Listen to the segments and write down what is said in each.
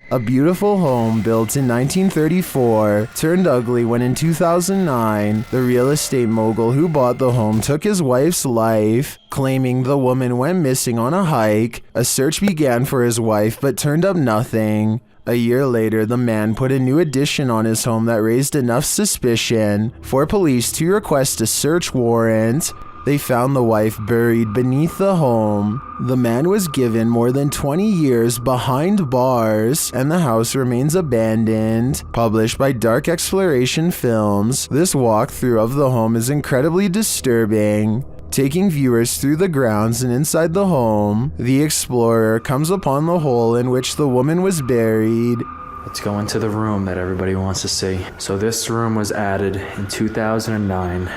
A beautiful home built in 1934 turned ugly when in 2009, the real estate mogul who bought the home took his wife's life, claiming the woman went missing on a hike. A search began for his wife but turned up nothing. A year later, the man put a new addition on his home that raised enough suspicion for police to request a search warrant. They found the wife buried beneath the home. The man was given more than 20 years behind bars, and the house remains abandoned. Published by Dark Exploration Films, this walkthrough of the home is incredibly disturbing. Taking viewers through the grounds and inside the home, the explorer comes upon the hole in which the woman was buried. Let's go into the room that everybody wants to see. So this room was added in 2009.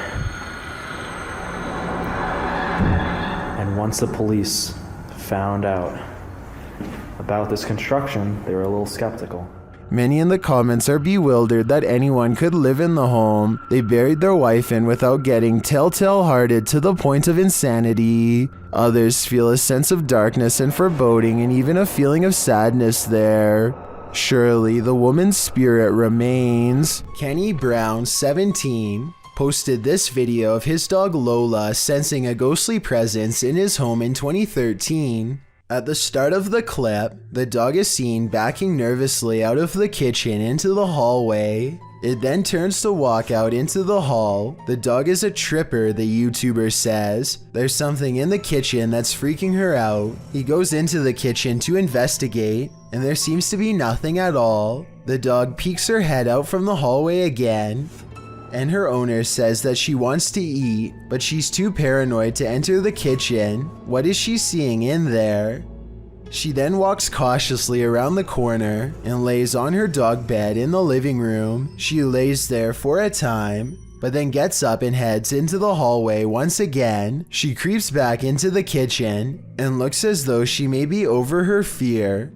And once the police found out about this construction, they were a little skeptical. Many in the comments are bewildered that anyone could live in the home they buried their wife in without getting telltale-hearted to the point of insanity. Others feel a sense of darkness and foreboding and even a feeling of sadness there. Surely the woman's spirit remains. Kenny Brown, 17, posted this video of his dog Lola sensing a ghostly presence in his home in 2013. At the start of the clip, the dog is seen backing nervously out of the kitchen into the hallway. It then turns to walk out into the hall. The dog is a tripper, the YouTuber says. There's something in the kitchen that's freaking her out. He goes into the kitchen to investigate, and there seems to be nothing at all. The dog peeks her head out from the hallway again, and her owner says that she wants to eat, but she's too paranoid to enter the kitchen. What is she seeing in there? She then walks cautiously around the corner and lays on her dog bed in the living room. She lays there for a time, but then gets up and heads into the hallway once again. She creeps back into the kitchen and looks as though she may be over her fear.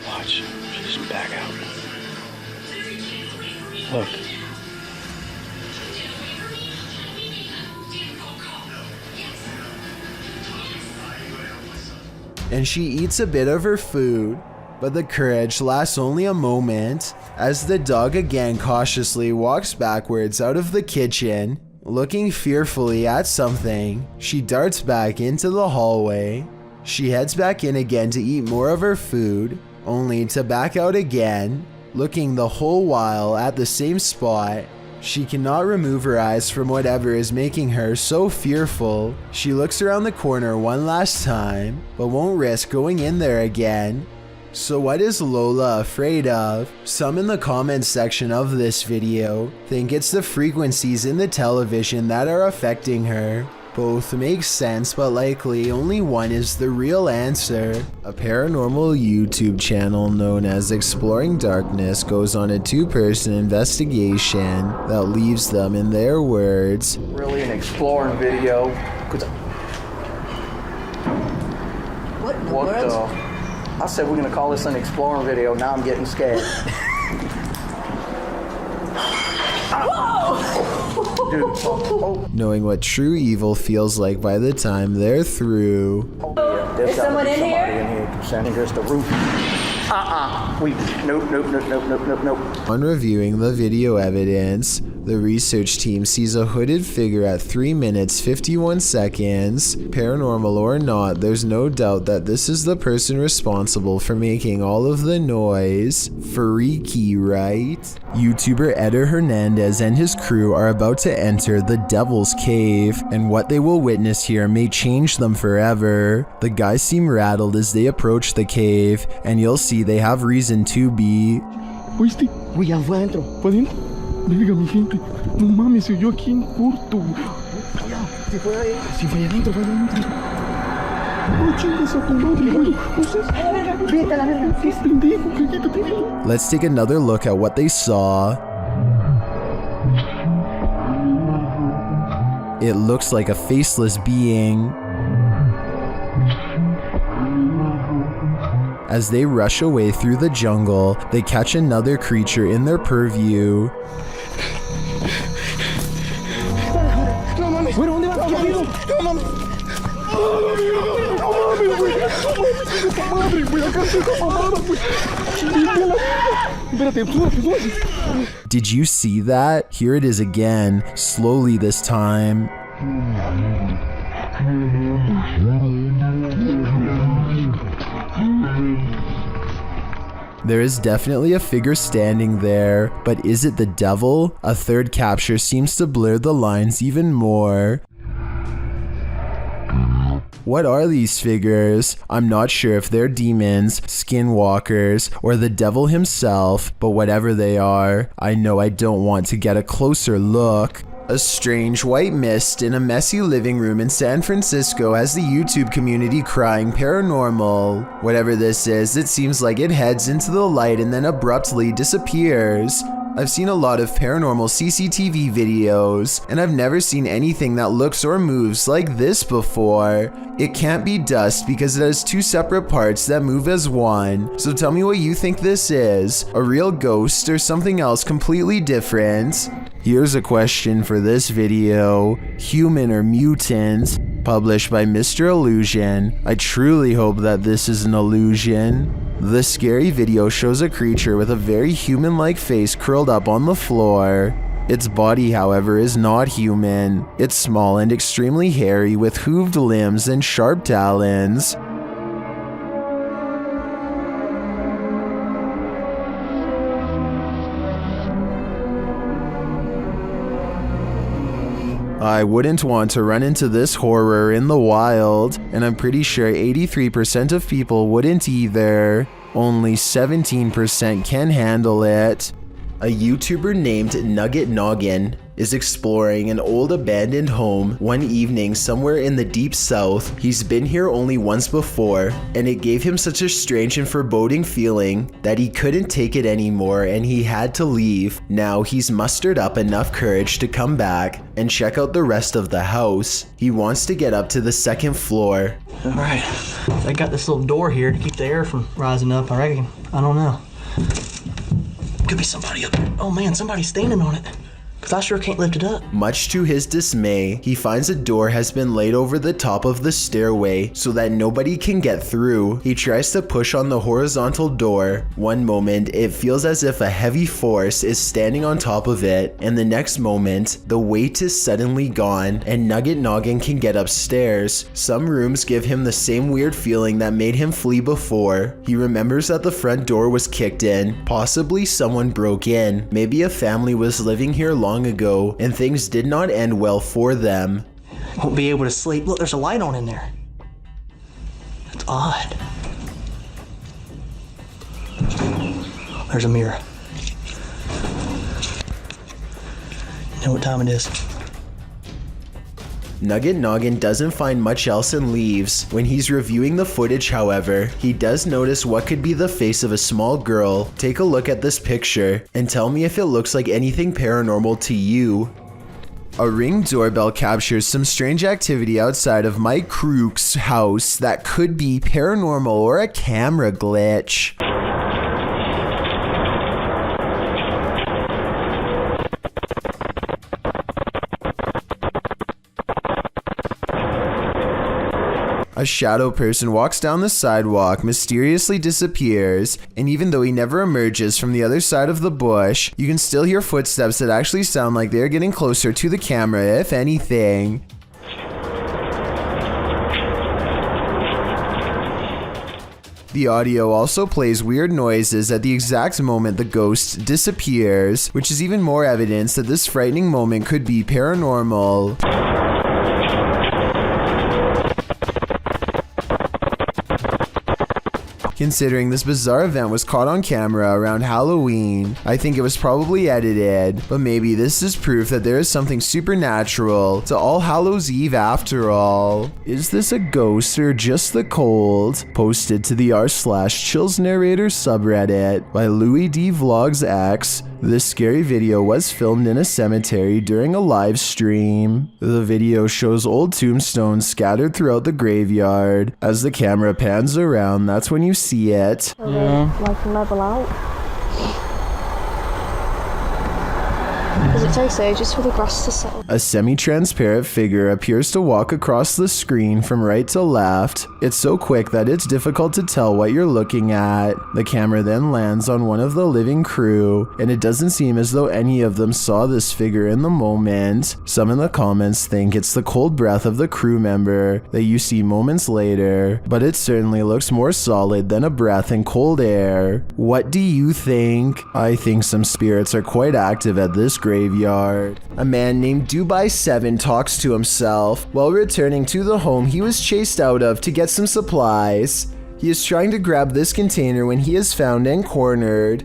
Watch, she's back out. Look. And she eats a bit of her food, but the courage lasts only a moment as the dog again cautiously walks backwards out of the kitchen. Looking fearfully at something, she darts back into the hallway. She heads back in again to eat more of her food, only to back out again, looking the whole while at the same spot. She cannot remove her eyes from whatever is making her so fearful. She looks around the corner one last time, but won't risk going in there again. So what is Lola afraid of? Some in the comments section of this video think it's the frequencies in the television that are affecting her. Both make sense, but likely only one is the real answer. A paranormal YouTube channel known as Exploring Darkness goes on a two-person investigation that leaves them, in their words, Really an exploring video. What in the world? I said we're gonna call this an exploring video, now I'm getting scared. Dude, knowing what true evil feels like by the time they're through. Is someone in here? Here's the roof. Nope. On reviewing the video evidence, the research team sees a hooded figure at 3 minutes 51 seconds. Paranormal or not, there's no doubt that this is the person responsible for making all of the noise. Freaky, right? YouTuber Eder Hernandez and his crew are about to enter the Devil's Cave, and what they will witness here may change them forever. The guys seem rattled as they approach the cave, and you'll see they have reason to be. ¿Oíste? Güey, fue adentro. ¿Fue adentro? Verga, mi gente. No mames, se oyó aquí en corto. Si fue ahí. Sí, fue adentro, fue adentro. Oh, chingas a tu madre, güey. No seas... Vete a la verga. Sí, pendejo, quítate. Let's take another look at what they saw. It looks like a faceless being. As they rush away through the jungle, they catch another creature in their purview. No mames. Güey, ¿dónde vas? No mames. No mames, güey. No mames, esa madre, güey. Acá está esa mamada, güey. Vete a la Espérate, súbete. Did you see that? Here it is again, slowly this time. There is definitely a figure standing there, but is it the devil? A third capture seems to blur the lines even more. What are these figures? I'm not sure if they're demons, skinwalkers, or the devil himself, but whatever they are, I know I don't want to get a closer look. A strange white mist in a messy living room in San Francisco has the YouTube community crying paranormal. Whatever this is, it seems like it heads into the light and then abruptly disappears. I've seen a lot of paranormal CCTV videos, and I've never seen anything that looks or moves like this before. It can't be dust because it has two separate parts that move as one. So tell me what you think this is, a real ghost or something else completely different? Here's a question for this video, human or mutant? Published by Mr. Illusion. I truly hope that this is an illusion. The scary video shows a creature with a very human-like face curled up on the floor. Its body, however, is not human. It's small and extremely hairy with hooved limbs and sharp talons. I wouldn't want to run into this horror in the wild, and I'm pretty sure 83% of people wouldn't either. Only 17% can handle it. A YouTuber named Nugget Noggin is exploring an old abandoned home one evening somewhere in the deep south. He's been here only once before, and it gave him such a strange and foreboding feeling that he couldn't take it anymore and he had to leave. Now he's mustered up enough courage to come back and check out the rest of the house. He wants to get up to the second floor. All right, I got this little door here to keep the air from rising up, I reckon. I don't know. Could be somebody up there. Oh man, somebody's standing on it. Cause I sure can't lift it up. Much to his dismay, he finds a door has been laid over the top of the stairway so that nobody can get through. He tries to push on the horizontal door. One moment, it feels as if a heavy force is standing on top of it, and the next moment, the weight is suddenly gone, and Nugget Noggin can get upstairs. Some rooms give him the same weird feeling that made him flee before. He remembers that the front door was kicked in. Possibly someone broke in. Maybe a family was living here long ago, and things did not end well for them. Won't be able to sleep. Look, there's a light on in there. That's odd. There's a mirror. You know what time it is? Nugget Noggin doesn't find much else and leaves. When he's reviewing the footage, however, he does notice what could be the face of a small girl. Take a look at this picture and tell me if it looks like anything paranormal to you. A Ring doorbell captures some strange activity outside of Mike Crook's house that could be paranormal or a camera glitch. A shadow person walks down the sidewalk, mysteriously disappears, and even though he never emerges from the other side of the bush, you can still hear footsteps that actually sound like they're getting closer to the camera, if anything. The audio also plays weird noises at the exact moment the ghost disappears, which is even more evidence that this frightening moment could be paranormal. Considering this bizarre event was caught on camera around Halloween, I think it was probably edited, but maybe this is proof that there is something supernatural to All Hallows Eve after all. Is this a ghost or just the cold? Posted to the r/Chills Narrator subreddit by Louis D Vlogs X. This scary video was filmed in a cemetery during a live stream. The video shows old tombstones scattered throughout the graveyard. As the camera pans around, that's when you see it. Yeah. Like level out. Because it takes ages for the grass to settle. A semi-transparent figure appears to walk across the screen from right to left. It's so quick that it's difficult to tell what you're looking at. The camera then lands on one of the living crew, and it doesn't seem as though any of them saw this figure in the moment. Some in the comments think it's the cold breath of the crew member that you see moments later, but it certainly looks more solid than a breath in cold air. What do you think? I think some spirits are quite active at this graveyard. A man named Dubai 7 talks to himself while returning to the home he was chased out of to get some supplies. He is trying to grab this container when he is found and cornered.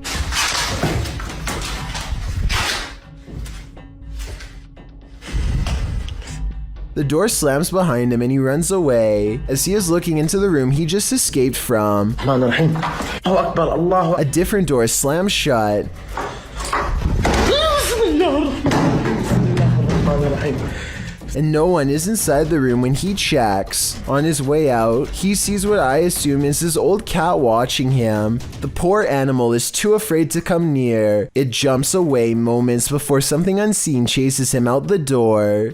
The door slams behind him and he runs away as he is looking into the room he just escaped from. A different door slams shut. And no one is inside the room when he checks. On his way out, he sees what I assume is his old cat watching him. The poor animal is too afraid to come near. It jumps away moments before something unseen chases him out the door.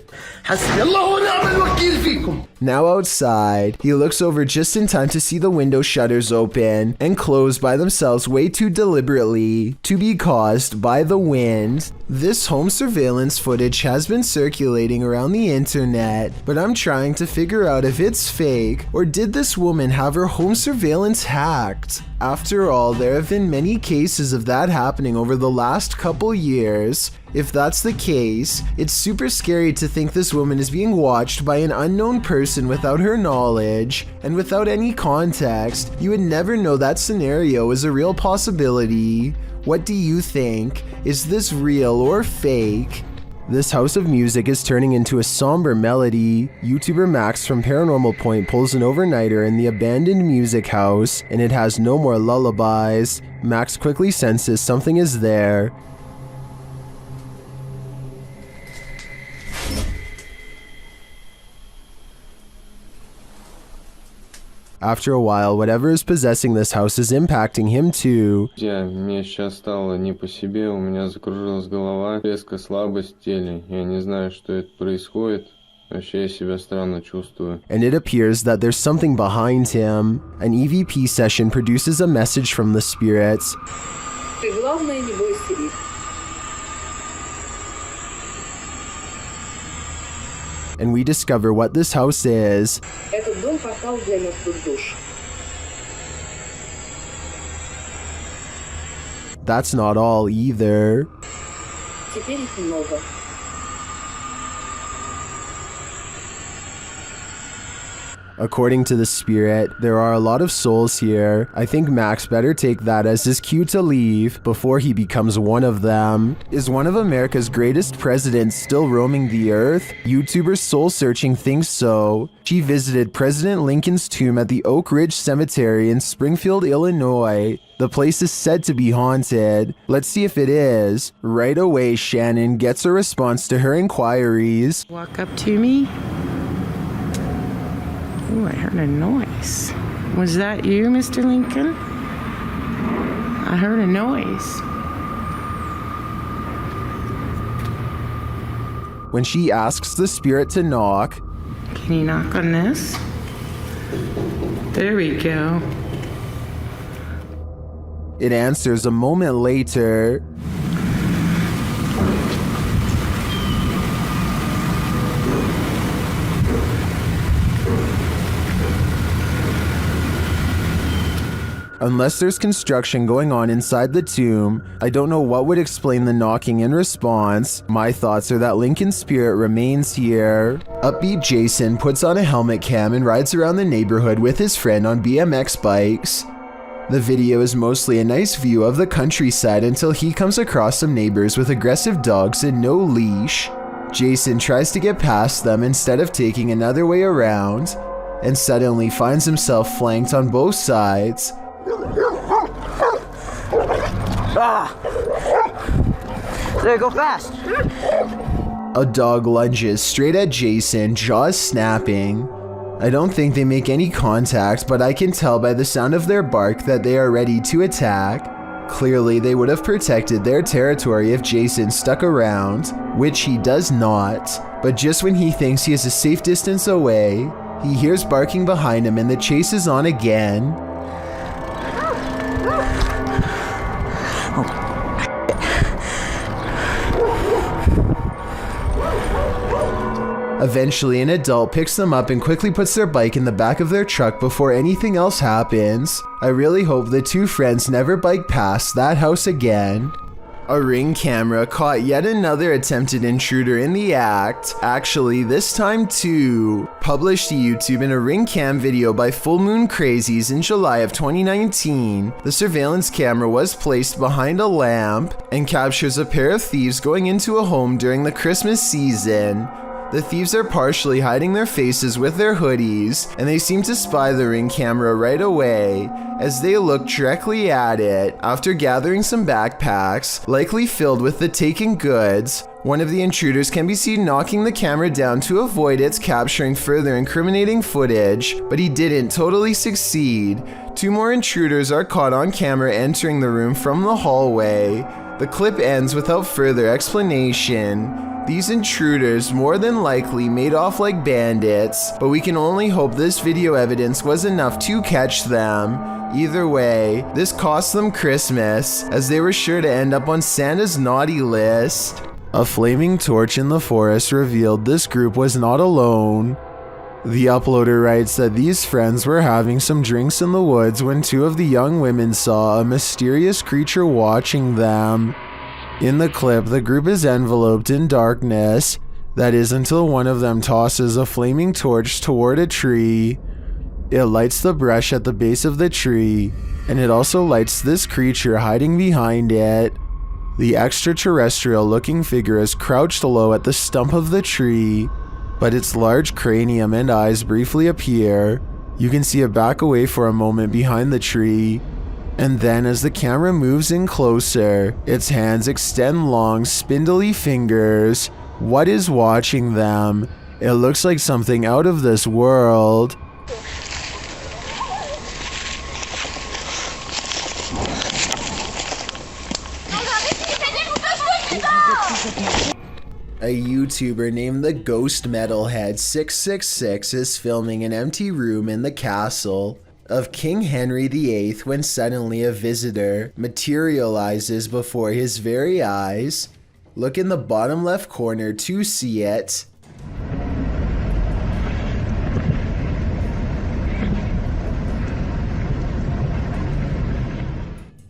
Now outside, he looks over just in time to see the window shutters open and close by themselves way too deliberately to be caused by the wind. This home surveillance footage has been circulating around the internet, but I'm trying to figure out if it's fake or did this woman have her home surveillance hacked? After all, there have been many cases of that happening over the last couple years. If that's the case, it's super scary to think this woman is being watched by an unknown person without her knowledge, and without any context, you would never know that scenario is a real possibility. What do you think? Is this real or fake? This house of music is turning into a somber melody. YouTuber Max from Paranormal Point pulls an overnighter in the abandoned music house, and it has no more lullabies. Max quickly senses something is there. After a while, whatever is possessing this house is impacting him too. Мне сейчас стало не по себе, у меня закружилась голова, резкая слабость в теле. Я не знаю, что это происходит. Вообще я себя странно чувствую. And it appears that there's something behind him. An EVP session produces a message from the spirits. Ты главное не бойся их. And we discover what this house is. Этот дом портал для мертвых душ. That's not all either. Теперь их много. According to the spirit, there are a lot of souls here. I think Max better take that as his cue to leave before he becomes one of them. Is one of America's greatest presidents still roaming the earth? YouTuber Soul Searching thinks so. She visited President Lincoln's tomb at the Oak Ridge Cemetery in Springfield, Illinois. The place is said to be haunted. Let's see if it is. Right away, Shannon gets a response to her inquiries. Walk up to me. Ooh, I heard a noise. Was that you, Mr. Lincoln? I heard a noise. When she asks the spirit to knock, Can you knock on this? There we go. it answers a moment later. Unless there's construction going on inside the tomb, I don't know what would explain the knocking in response. My thoughts are that Lincoln's spirit remains here. Upbeat Jason puts on a helmet cam and rides around the neighborhood with his friend on BMX bikes. The video is mostly a nice view of the countryside until he comes across some neighbors with aggressive dogs and no leash. Jason tries to get past them instead of taking another way around, and suddenly finds himself flanked on both sides. There, go fast. A dog lunges straight at Jason, jaws snapping. I don't think they make any contact, but I can tell by the sound of their bark that they are ready to attack. Clearly, they would have protected their territory if Jason stuck around, which he does not. But just when he thinks he is a safe distance away, he hears barking behind him and the chase is on again. Eventually, an adult picks them up and quickly puts their bike in the back of their truck before anything else happens. I really hope the two friends never bike past that house again. A Ring camera caught yet another attempted intruder in the act. Actually, this time too. Published to YouTube in a Ring cam video by Full Moon Crazies in July of 2019. The surveillance camera was placed behind a lamp and captures a pair of thieves going into a home during the Christmas season. The thieves are partially hiding their faces with their hoodies, and they seem to spy the Ring camera right away as they look directly at it. After gathering some backpacks, likely filled with the taken goods, one of the intruders can be seen knocking the camera down to avoid its capturing further incriminating footage, but he didn't totally succeed. Two more intruders are caught on camera entering the room from the hallway. The clip ends without further explanation. These intruders more than likely made off like bandits, but we can only hope this video evidence was enough to catch them. Either way, this cost them Christmas, as they were sure to end up on Santa's naughty list. A flaming torch in the forest revealed this group was not alone. The uploader writes that these friends were having some drinks in the woods when two of the young women saw a mysterious creature watching them. In the clip, the group is enveloped in darkness, that is until one of them tosses a flaming torch toward a tree. It lights the brush at the base of the tree, and it also lights this creature hiding behind it. The extraterrestrial-looking figure is crouched low at the stump of the tree, but its large cranium and eyes briefly appear. You can see it back away for a moment behind the tree. And then as the camera moves in closer, its hands extend long, spindly fingers. What is watching them? It looks like something out of this world. A YouTuber named the Ghost Metalhead 666 is filming an empty room in the castle of King Henry VIII when suddenly a visitor materializes before his very eyes. Look in the bottom left corner to see it.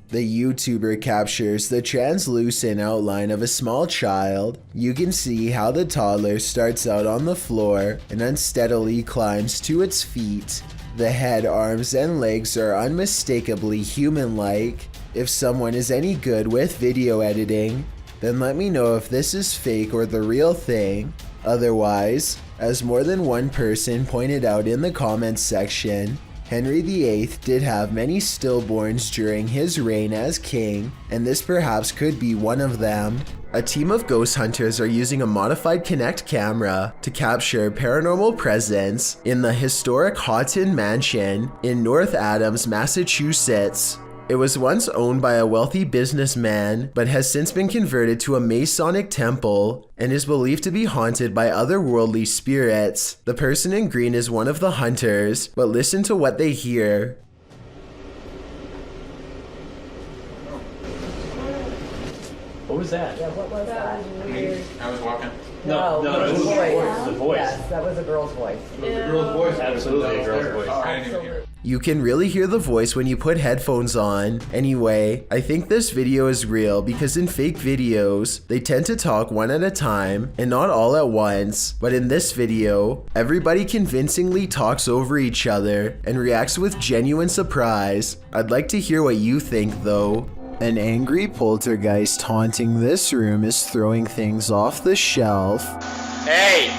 The YouTuber captures the translucent outline of a small child. You can see how the toddler starts out on the floor and unsteadily climbs to its feet. The head, arms, and legs are unmistakably human-like. If someone is any good with video editing, then let me know if this is fake or the real thing. Otherwise, as more than one person pointed out in the comments section, Henry VIII did have many stillborns during his reign as king, and this perhaps could be one of them. A team of ghost hunters are using a modified Kinect camera to capture paranormal presence in the historic Houghton Mansion in North Adams, Massachusetts. It was once owned by a wealthy businessman, but has since been converted to a Masonic temple and is believed to be haunted by otherworldly spirits. The person in green is one of the hunters, but listen to what they hear. What was that? Yeah, what was that? Me? I was walking. No, it was the voice. Yes, that was a girl's voice. It was a girl's voice. Absolutely a girl's voice. Oh, I didn't even hear it. You can really hear the voice when you put headphones on. Anyway, I think this video is real because in fake videos, they tend to talk one at a time and not all at once. But in this video, everybody convincingly talks over each other and reacts with genuine surprise. I'd like to hear what you think though. An angry poltergeist haunting this room is throwing things off the shelf. Hey!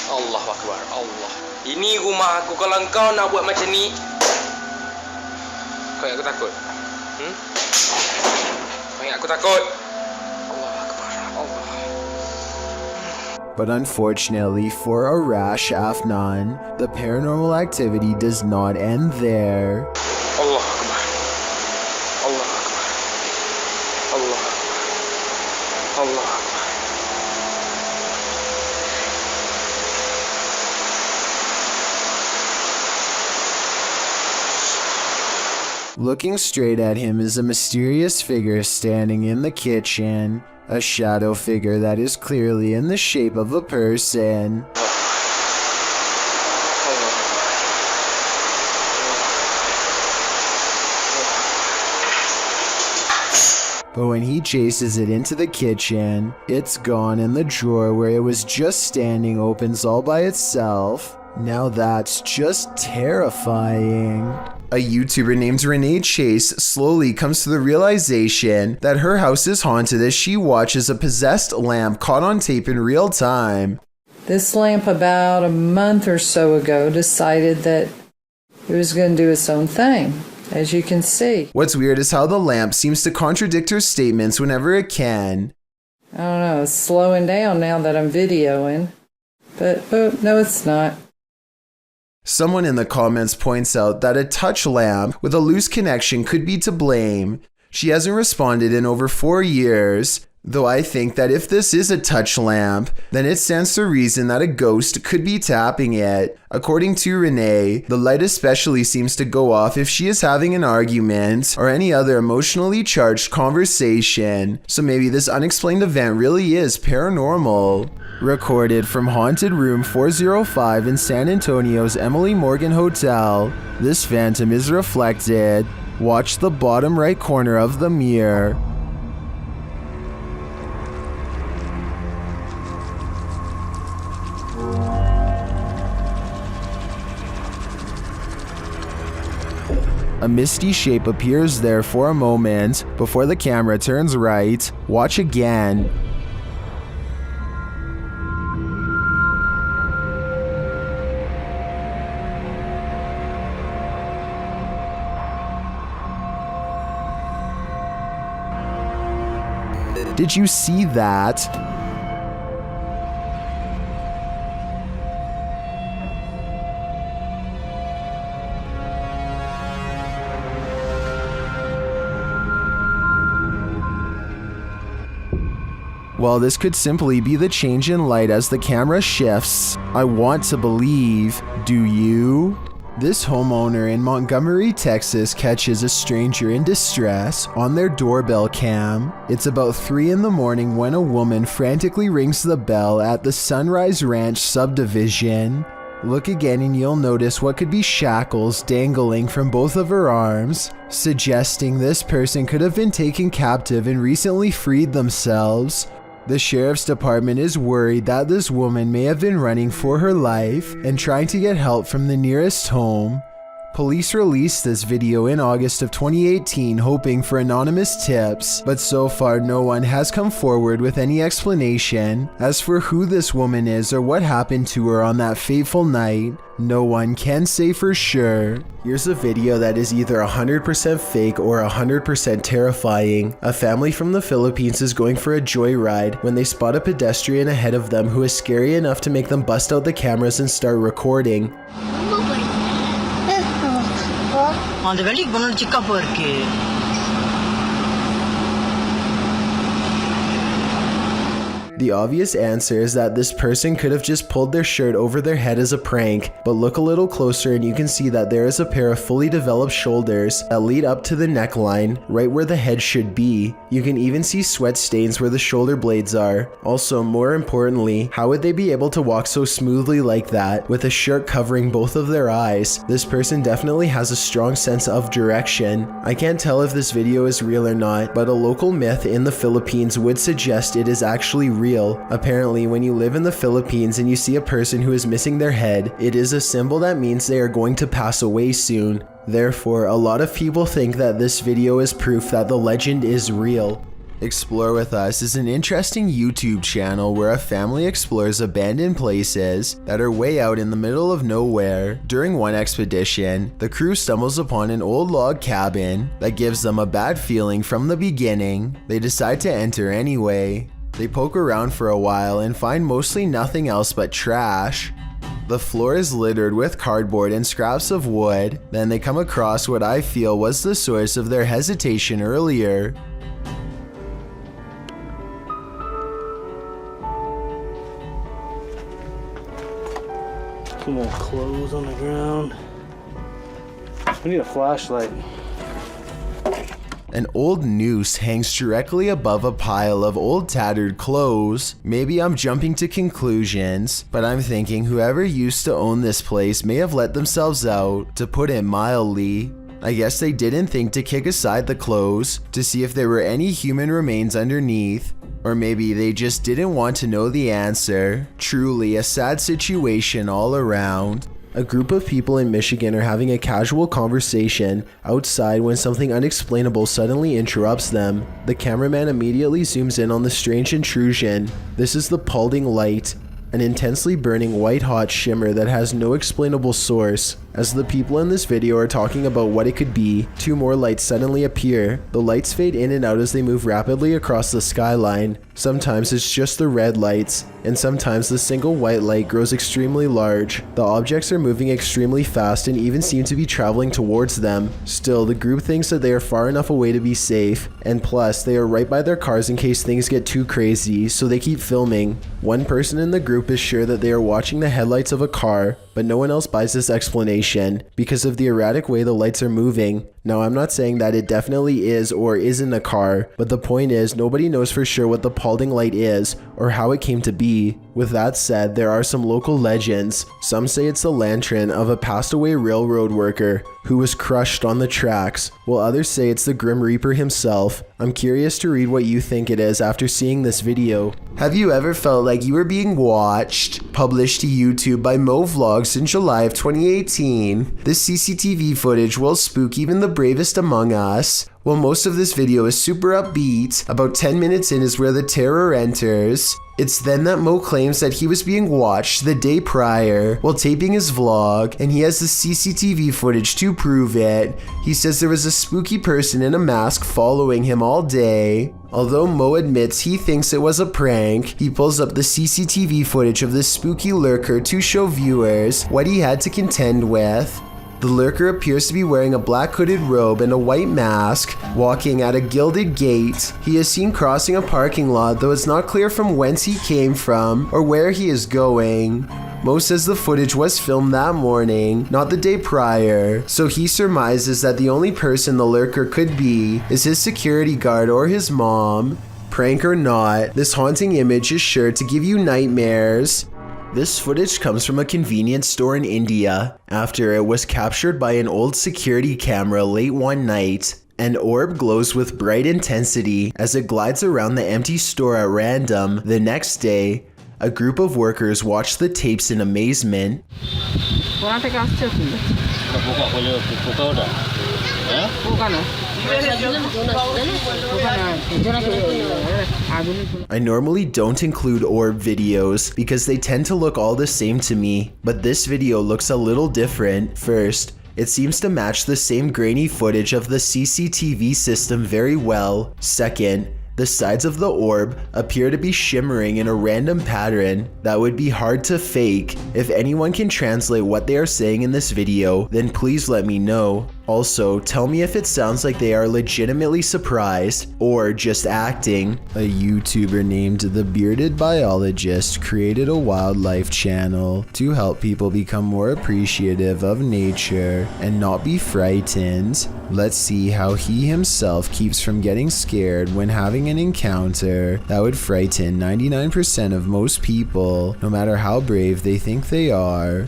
Allah Akbar, Allah. Ini rumah aku, kalau kau nak buat macam ni, kau ingat aku takut? Kau ingat aku takut? Allah Akbar, Allah. But unfortunately for Arash Afnan, the paranormal activity does not end there. Allah Akbar. Allah Akbar. Allah Akbar. Allah Akbar. Looking straight at him is a mysterious figure standing in the kitchen. A shadow figure that is clearly in the shape of a person. But when he chases it into the kitchen, it's gone and the drawer where it was just standing opens all by itself. Now that's just terrifying. A YouTuber named Renee Chase slowly comes to the realization that her house is haunted as she watches a possessed lamp caught on tape in real time. This lamp about a month or so ago decided that it was going to do its own thing, as you can see. What's weird is how the lamp seems to contradict her statements whenever it can. I don't know, it's slowing down now that I'm videoing, but no, it's not. Someone in the comments points out that a touch lamp with a loose connection could be to blame. She hasn't responded in over 4 years, though I think that if this is a touch lamp, then it stands to reason that a ghost could be tapping it. According to Renee, the light especially seems to go off if she is having an argument or any other emotionally charged conversation, so maybe this unexplained event really is paranormal. Recorded from Haunted Room 405 in San Antonio's Emily Morgan Hotel, this phantom is reflected. Watch the bottom right corner of the mirror. A misty shape appears there for a moment before the camera turns right. Watch again. Did you see that? Well, this could simply be the change in light as the camera shifts. I want to believe. Do you? This homeowner in Montgomery, Texas catches a stranger in distress on their doorbell cam. It's about 3 in the morning when a woman frantically rings the bell at the Sunrise Ranch subdivision. Look again and you'll notice what could be shackles dangling from both of her arms, suggesting this person could have been taken captive and recently freed themselves. The sheriff's department is worried that this woman may have been running for her life and trying to get help from the nearest home. Police released this video in August of 2018 hoping for anonymous tips, but so far no one has come forward with any explanation. As for who this woman is or what happened to her on that fateful night, no one can say for sure. Here's a video that is either 100% fake or 100% terrifying. A family from the Philippines is going for a joyride when they spot a pedestrian ahead of them who is scary enough to make them bust out the cameras and start recording. The obvious answer is that this person could have just pulled their shirt over their head as a prank, but look a little closer and you can see that there is a pair of fully developed shoulders that lead up to the neckline, right where the head should be. You can even see sweat stains where the shoulder blades are. Also, more importantly, how would they be able to walk so smoothly like that with a shirt covering both of their eyes? This person definitely has a strong sense of direction. I can't tell if this video is real or not, but a local myth in the Philippines would suggest it is actually real. Apparently, when you live in the Philippines and you see a person who is missing their head, it is a symbol that means they are going to pass away soon. Therefore, a lot of people think that this video is proof that the legend is real. Explore With Us is an interesting YouTube channel where a family explores abandoned places that are way out in the middle of nowhere. During one expedition, the crew stumbles upon an old log cabin that gives them a bad feeling from the beginning. They decide to enter anyway. They poke around for a while and find mostly nothing else but trash. The floor is littered with cardboard and scraps of wood. Then they come across what I feel was the source of their hesitation earlier. Some more clothes on the ground. We need a flashlight. An old noose hangs directly above a pile of old tattered clothes. Maybe I'm jumping to conclusions, but I'm thinking whoever used to own this place may have let themselves out, to put it mildly. I guess they didn't think to kick aside the clothes to see if there were any human remains underneath. Or maybe they just didn't want to know the answer. Truly a sad situation all around. A group of people in Michigan are having a casual conversation outside when something unexplainable suddenly interrupts them. The cameraman immediately zooms in on the strange intrusion. This is the Paulding light, an intensely burning white-hot shimmer that has no explainable source. As the people in this video are talking about what it could be, two more lights suddenly appear. The lights fade in and out as they move rapidly across the skyline. Sometimes it's just the red lights, and sometimes the single white light grows extremely large. The objects are moving extremely fast and even seem to be traveling towards them. Still, the group thinks that they are far enough away to be safe, and plus, they are right by their cars in case things get too crazy, so they keep filming. One person in the group is sure that they are watching the headlights of a car, but no one else buys this explanation because of the erratic way the lights are moving. Now, I'm not saying that it definitely is or isn't a car, but the point is nobody knows for sure what the Paulding light is or how it came to be. With that said, there are some local legends. Some say it's the lantern of a passed away railroad worker who was crushed on the tracks, while others say it's the Grim Reaper himself. I'm curious to read what you think it is after seeing this video. Have you ever felt like you were being watched? Published to YouTube by Mo Vlogs in July of 2018. This CCTV footage will spook even the bravest among us. While most of this video is super upbeat, about 10 minutes in is where the terror enters. It's then that Mo claims that he was being watched the day prior while taping his vlog, and he has the CCTV footage to prove it. He says there was a spooky person in a mask following him all day. Although Mo admits he thinks it was a prank, he pulls up the CCTV footage of this spooky lurker to show viewers what he had to contend with. The lurker appears to be wearing a black hooded robe and a white mask, walking at a gilded gate. He is seen crossing a parking lot, though it's not clear from whence he came from or where he is going. Mo says the footage was filmed that morning, not the day prior, so he surmises that the only person the lurker could be is his security guard or his mom. Prank or not, this haunting image is sure to give you nightmares. This footage comes from a convenience store in India after it was captured by an old security camera late one night. An orb glows with bright intensity as it glides around the empty store at random. The next day, a group of workers watch the tapes in amazement. I normally don't include orb videos because they tend to look all the same to me, but this video looks a little different. First, it seems to match the same grainy footage of the CCTV system very well. Second, the sides of the orb appear to be shimmering in a random pattern that would be hard to fake. If anyone can translate what they are saying in this video, then please let me know. Also, tell me if it sounds like they are legitimately surprised or just acting. A YouTuber named The Bearded Biologist created a wildlife channel to help people become more appreciative of nature and not be frightened. Let's see how he himself keeps from getting scared when having an encounter that would frighten 99% of most people, no matter how brave they think they are.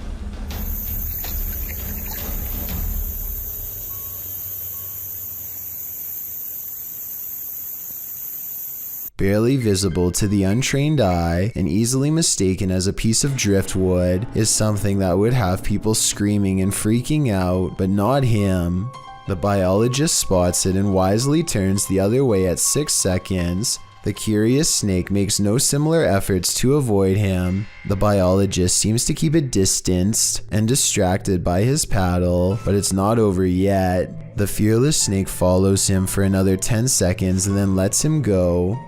Barely visible to the untrained eye and easily mistaken as a piece of driftwood is something that would have people screaming and freaking out, but not him. The biologist spots it and wisely turns the other way at 6 seconds. The curious snake makes no similar efforts to avoid him. The biologist seems to keep it distanced and distracted by his paddle, but it's not over yet. The fearless snake follows him for another 10 seconds and then lets him go.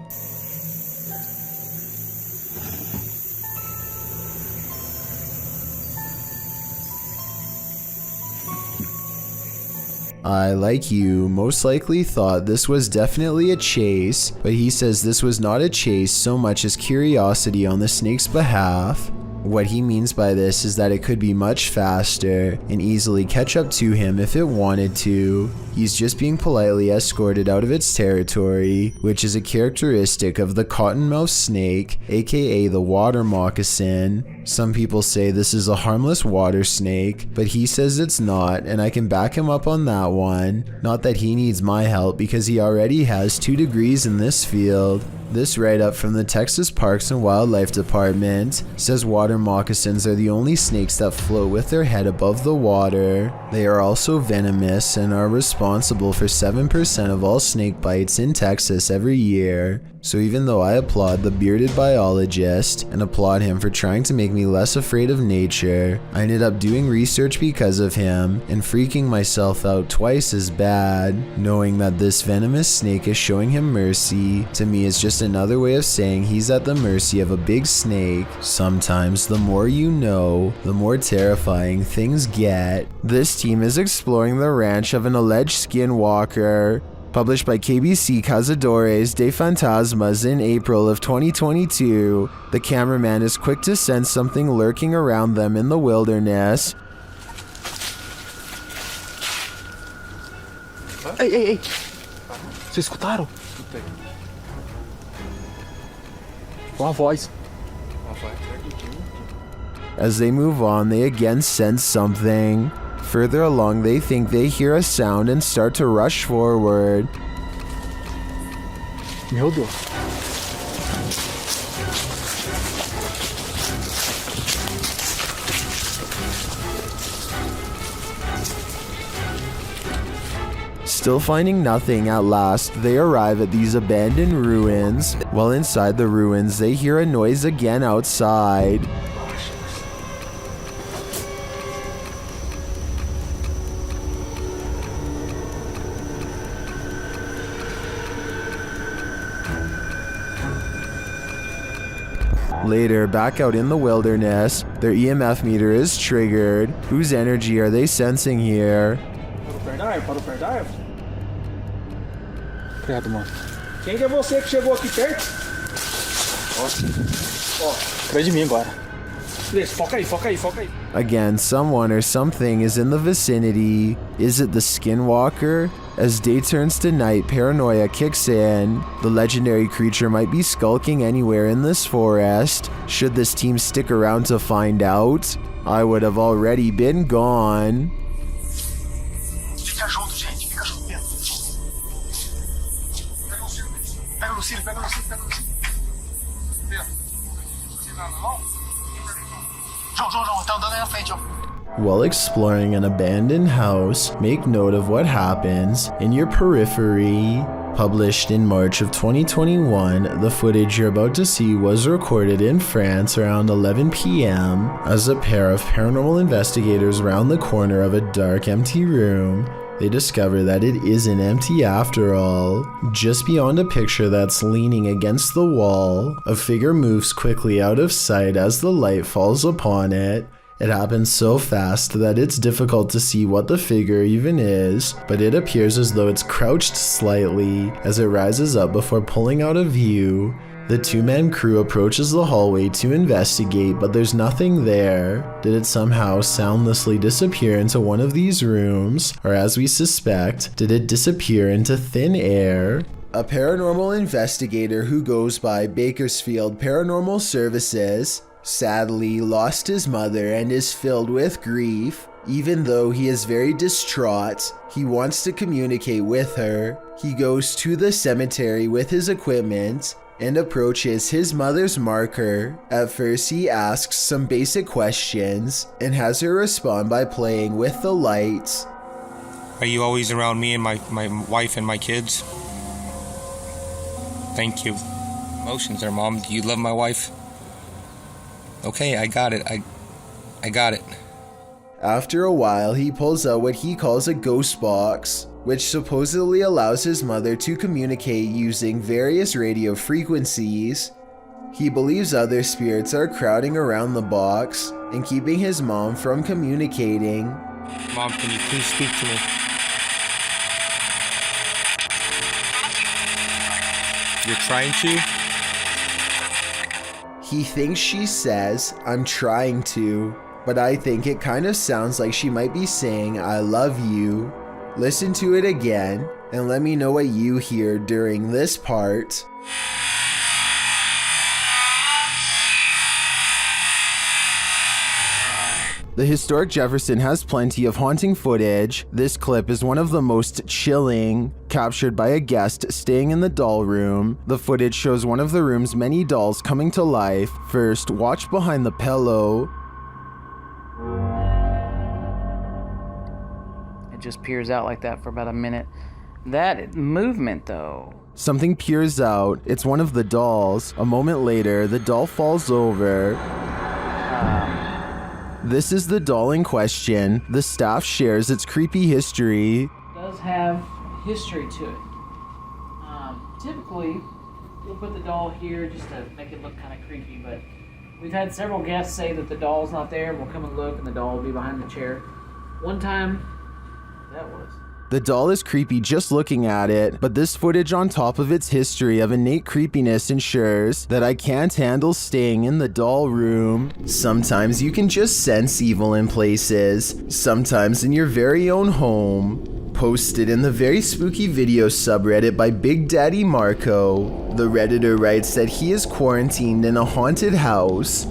I, like you, most likely thought this was definitely a chase, but he says this was not a chase so much as curiosity on the snake's behalf. What he means by this is that it could be much faster and easily catch up to him if it wanted to. He's just being politely escorted out of its territory, which is a characteristic of the cottonmouth snake, aka the water moccasin. Some people say this is a harmless water snake, but he says it's not, and I can back him up on that one. Not that he needs my help because he already has 2 degrees in this field. This write-up from the Texas Parks and Wildlife Department says water moccasins are the only snakes that float with their head above the water. They are also venomous and are responsible for 7% of all snake bites in Texas every year. So even though I applaud the bearded biologist and applaud him for trying to make me less afraid of nature, I ended up doing research because of him and freaking myself out twice as bad. Knowing that this venomous snake is showing him mercy, to me is just another way of saying he's at the mercy of a big snake. Sometimes the more you know, the more terrifying things get. This team is exploring the ranch of an alleged skinwalker. Published by KBC Cazadores de Fantasmas in April of 2022, the cameraman is quick to sense something lurking around them in the wilderness. Ei, ei, ei! Vocês escutaram? Escutei. Uma voz. As they move on, they again sense something. Further along, they think they hear a sound and start to rush forward. Meu Deus. Still finding nothing, at last, they arrive at these abandoned ruins. While inside the ruins, they hear a noise again outside. Later, back out in the wilderness, their EMF meter is triggered. Whose energy are they sensing here? Para o Paranormal? Credo, mano. Quem que é você que chegou aqui perto? Ó, atrás de mim agora. Beleza, foca aí, foca aí, foca aí. Again, someone or something is in the vicinity. Is it the skinwalker? As day turns to night, paranoia kicks in. The legendary creature might be skulking anywhere in this forest. Should this team stick around to find out? I would have already been gone. Fica junto, gente. Fica junto mesmo. Pega o Lucílio, pega o Lucílio, pega o Lucílio. João, tá andando aí na frente, ó. While exploring an abandoned house, make note of what happens in your periphery. Published in March of 2021, the footage you're about to see was recorded in France around 11 p.m. as a pair of paranormal investigators round the corner of a dark, empty room. They discover that it isn't empty after all. Just beyond a picture that's leaning against the wall, a figure moves quickly out of sight as the light falls upon it. It happens so fast that it's difficult to see what the figure even is, but it appears as though it's crouched slightly as it rises up before pulling out of view. The two-man crew approaches the hallway to investigate, but there's nothing there. Did it somehow soundlessly disappear into one of these rooms, or as we suspect, did it disappear into thin air? A paranormal investigator who goes by Bakersfield Paranormal Services sadly lost his mother and is filled with grief. Even though he is very distraught, he wants to communicate with her. He goes to the cemetery with his equipment and approaches his mother's marker. At first, he asks some basic questions and has her respond by playing with the lights. Are you always around me and my wife and my kids? Thank you. Emotions there, Mom. Do you love my wife? Okay, I got it. I got it. After a while, he pulls out what he calls a ghost box, which supposedly allows his mother to communicate using various radio frequencies. He believes other spirits are crowding around the box and keeping his mom from communicating. Mom, can you please speak to me? You're trying to? He thinks she says, I'm trying to, but I think it kind of sounds like she might be saying, I love you. Listen to it again, and let me know what you hear during this part. The historic Jefferson has plenty of haunting footage. This clip is one of the most chilling, captured by a guest staying in the doll room. The footage shows one of the room's many dolls coming to life. First, watch behind the pillow. It just peers out like that for about a minute. That movement, though. Something peers out. It's one of the dolls. A moment later, the doll falls over. This is the doll in question. The staff shares its creepy history. It does have history to it. Typically, we'll put the doll here just to make it look kind of creepy, but we've had several guests say that the doll's not there, and we'll come and look, and the doll will be behind the chair. One time, that was. The doll is creepy just looking at it, but this footage on top of its history of innate creepiness ensures that I can't handle staying in the doll room. Sometimes you can just sense evil in places, sometimes in your very own home. Posted in the very spooky video subreddit by Big Daddy Marco, the Redditor writes that he is quarantined in a haunted house.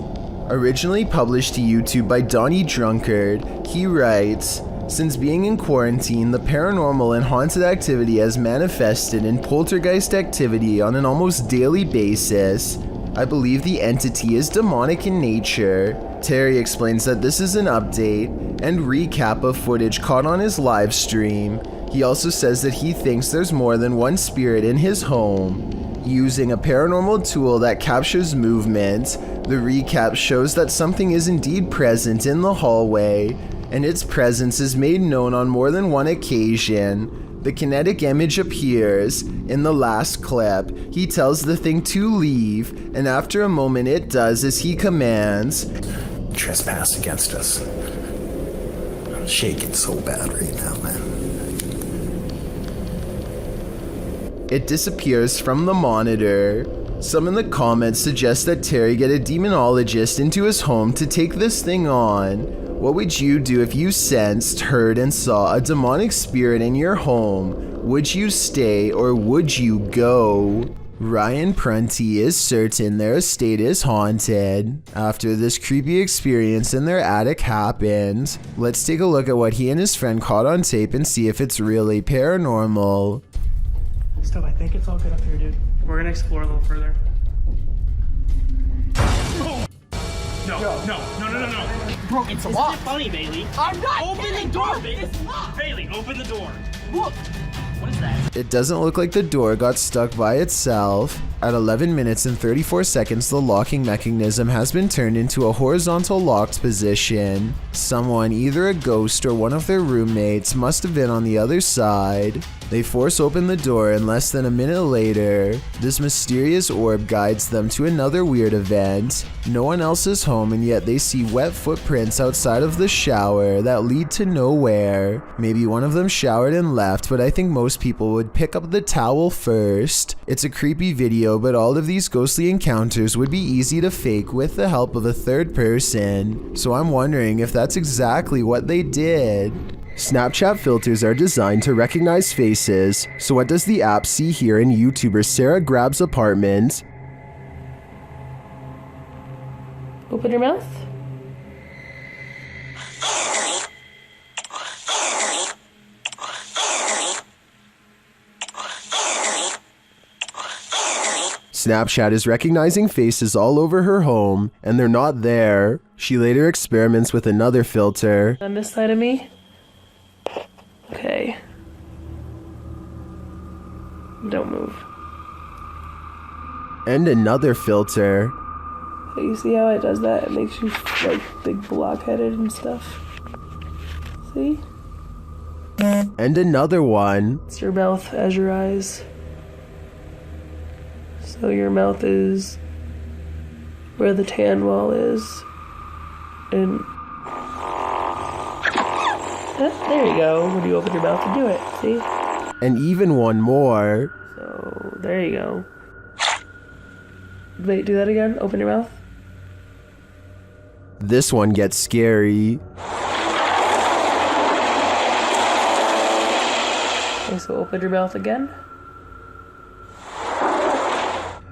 Originally published to YouTube by Donnie Drunkard, he writes, since being in quarantine, the paranormal and haunted activity has manifested in poltergeist activity on an almost daily basis. I believe the entity is demonic in nature. Terry explains that this is an update and recap of footage caught on his live stream. He also says that he thinks there's more than one spirit in his home. Using a paranormal tool that captures movement, the recap shows that something is indeed present in the hallway, and its presence is made known on more than one occasion. The kinetic image appears. In the last clip, he tells the thing to leave, and after a moment it does as he commands. Trespass against us. I'm shaking so bad right now, man. It disappears from the monitor. Some in the comments suggest that Terry get a demonologist into his home to take this thing on. What would you do if you sensed, heard, and saw a demonic spirit in your home? Would you stay or would you go? Ryan Prunty is certain their estate is haunted. After this creepy experience in their attic happened, let's take a look at what he and his friend caught on tape and see if it's really paranormal. Stop, I think it's all good up here, dude. We're gonna explore a little further. No. Bro, it's locked. Isn't it funny, Bailey? I'm not Open the door, Bailey. It's locked. Bailey, open the door. Look. What is that? It doesn't look like the door got stuck by itself. At 11 minutes and 34 seconds, the locking mechanism has been turned into a horizontal locked position. Someone, either a ghost or one of their roommates, must have been on the other side. They force open the door, and less than a minute later, this mysterious orb guides them to another weird event. No one else is home, and yet they see wet footprints outside of the shower that lead to nowhere. Maybe one of them showered and left, but I think most people would pick up the towel first. It's a creepy video, but all of these ghostly encounters would be easy to fake with the help of a third person. So I'm wondering if that's exactly what they did. Snapchat filters are designed to recognize faces, so what does the app see here in YouTuber Sarah Grab's apartment? Open your mouth. Snapchat is recognizing faces all over her home, and they're not there. She later experiments with another filter. On this side of me. Okay. Don't move. And another filter. You see how it does that? It makes you like big blockheaded and stuff. See? And another one. It's your mouth as your eyes. So your mouth is where the tan wall is. And there you go. When you open your mouth to do it, see? And even one more. So there you go. Wait, do that again. Open your mouth. This one gets scary. Okay, so open your mouth again.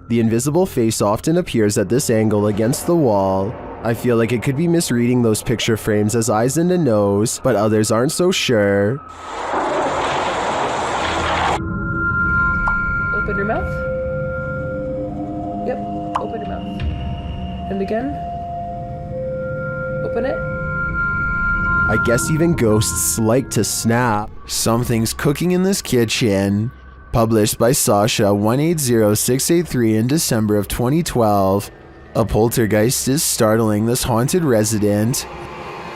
The invisible face often appears at this angle against the wall. I feel like it could be misreading those picture frames as eyes and a nose, but others aren't so sure. Open your mouth. Yep, open your mouth. And again. Open it. I guess even ghosts like to snap. Something's cooking in this kitchen. Published by Sasha 180683 in December of 2012. A poltergeist is startling this haunted resident.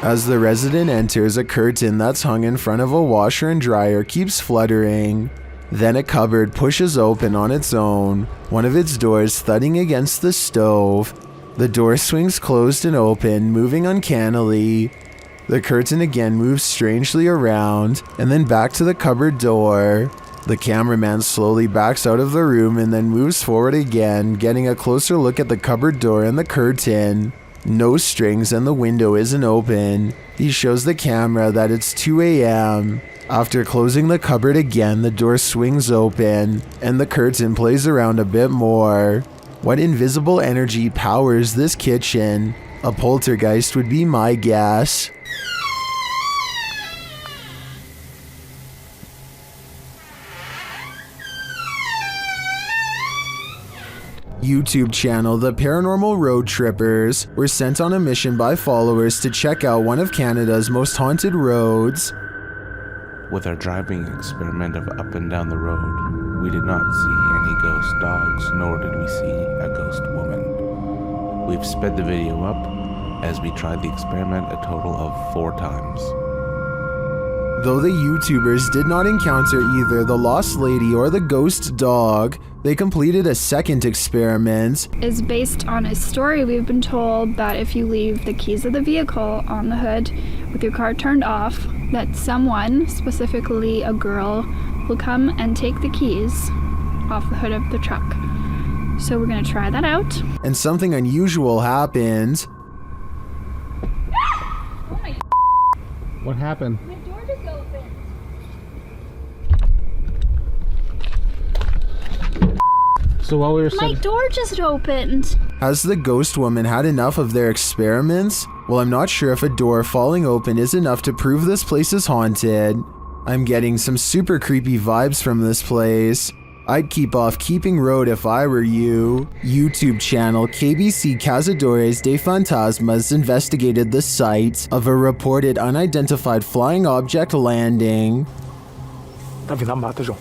As the resident enters, a curtain that's hung in front of a washer and dryer keeps fluttering. Then a cupboard pushes open on its own, one of its doors thudding against the stove. The door swings closed and open, moving uncannily. The curtain again moves strangely around, and then back to the cupboard door. The cameraman slowly backs out of the room and then moves forward again, getting a closer look at the cupboard door and the curtain. No strings and the window isn't open. He shows the camera that it's 2 a.m. After closing the cupboard again, the door swings open, and the curtain plays around a bit more. What invisible energy powers this kitchen? A poltergeist would be my guess. YouTube channel The Paranormal Road Trippers were sent on a mission by followers to check out one of Canada's most haunted roads. With our driving experiment of up and down the road, we did not see any ghost dogs, nor did we see a ghost woman. We've sped the video up as we tried the experiment a total of 4 times. Though the YouTubers did not encounter either the lost lady or the ghost dog, they completed a second experiment. Is based on a story we've been told that if you leave the keys of the vehicle on the hood with your car turned off, that someone, specifically a girl, will come and take the keys off the hood of the truck. So we're gonna try that out. And something unusual happened. What happened? My door just opened. So while we were My door just opened. Has the ghost woman had enough of their experiments? Well, I'm not sure if a door falling open is enough to prove this place is haunted. I'm getting some super creepy vibes from this place. I'd keep off Keeping Road if I were you. YouTube channel KBC Cazadores de Fantasmas investigated the site of a reported unidentified flying object landing. Tá vindo a mata, João.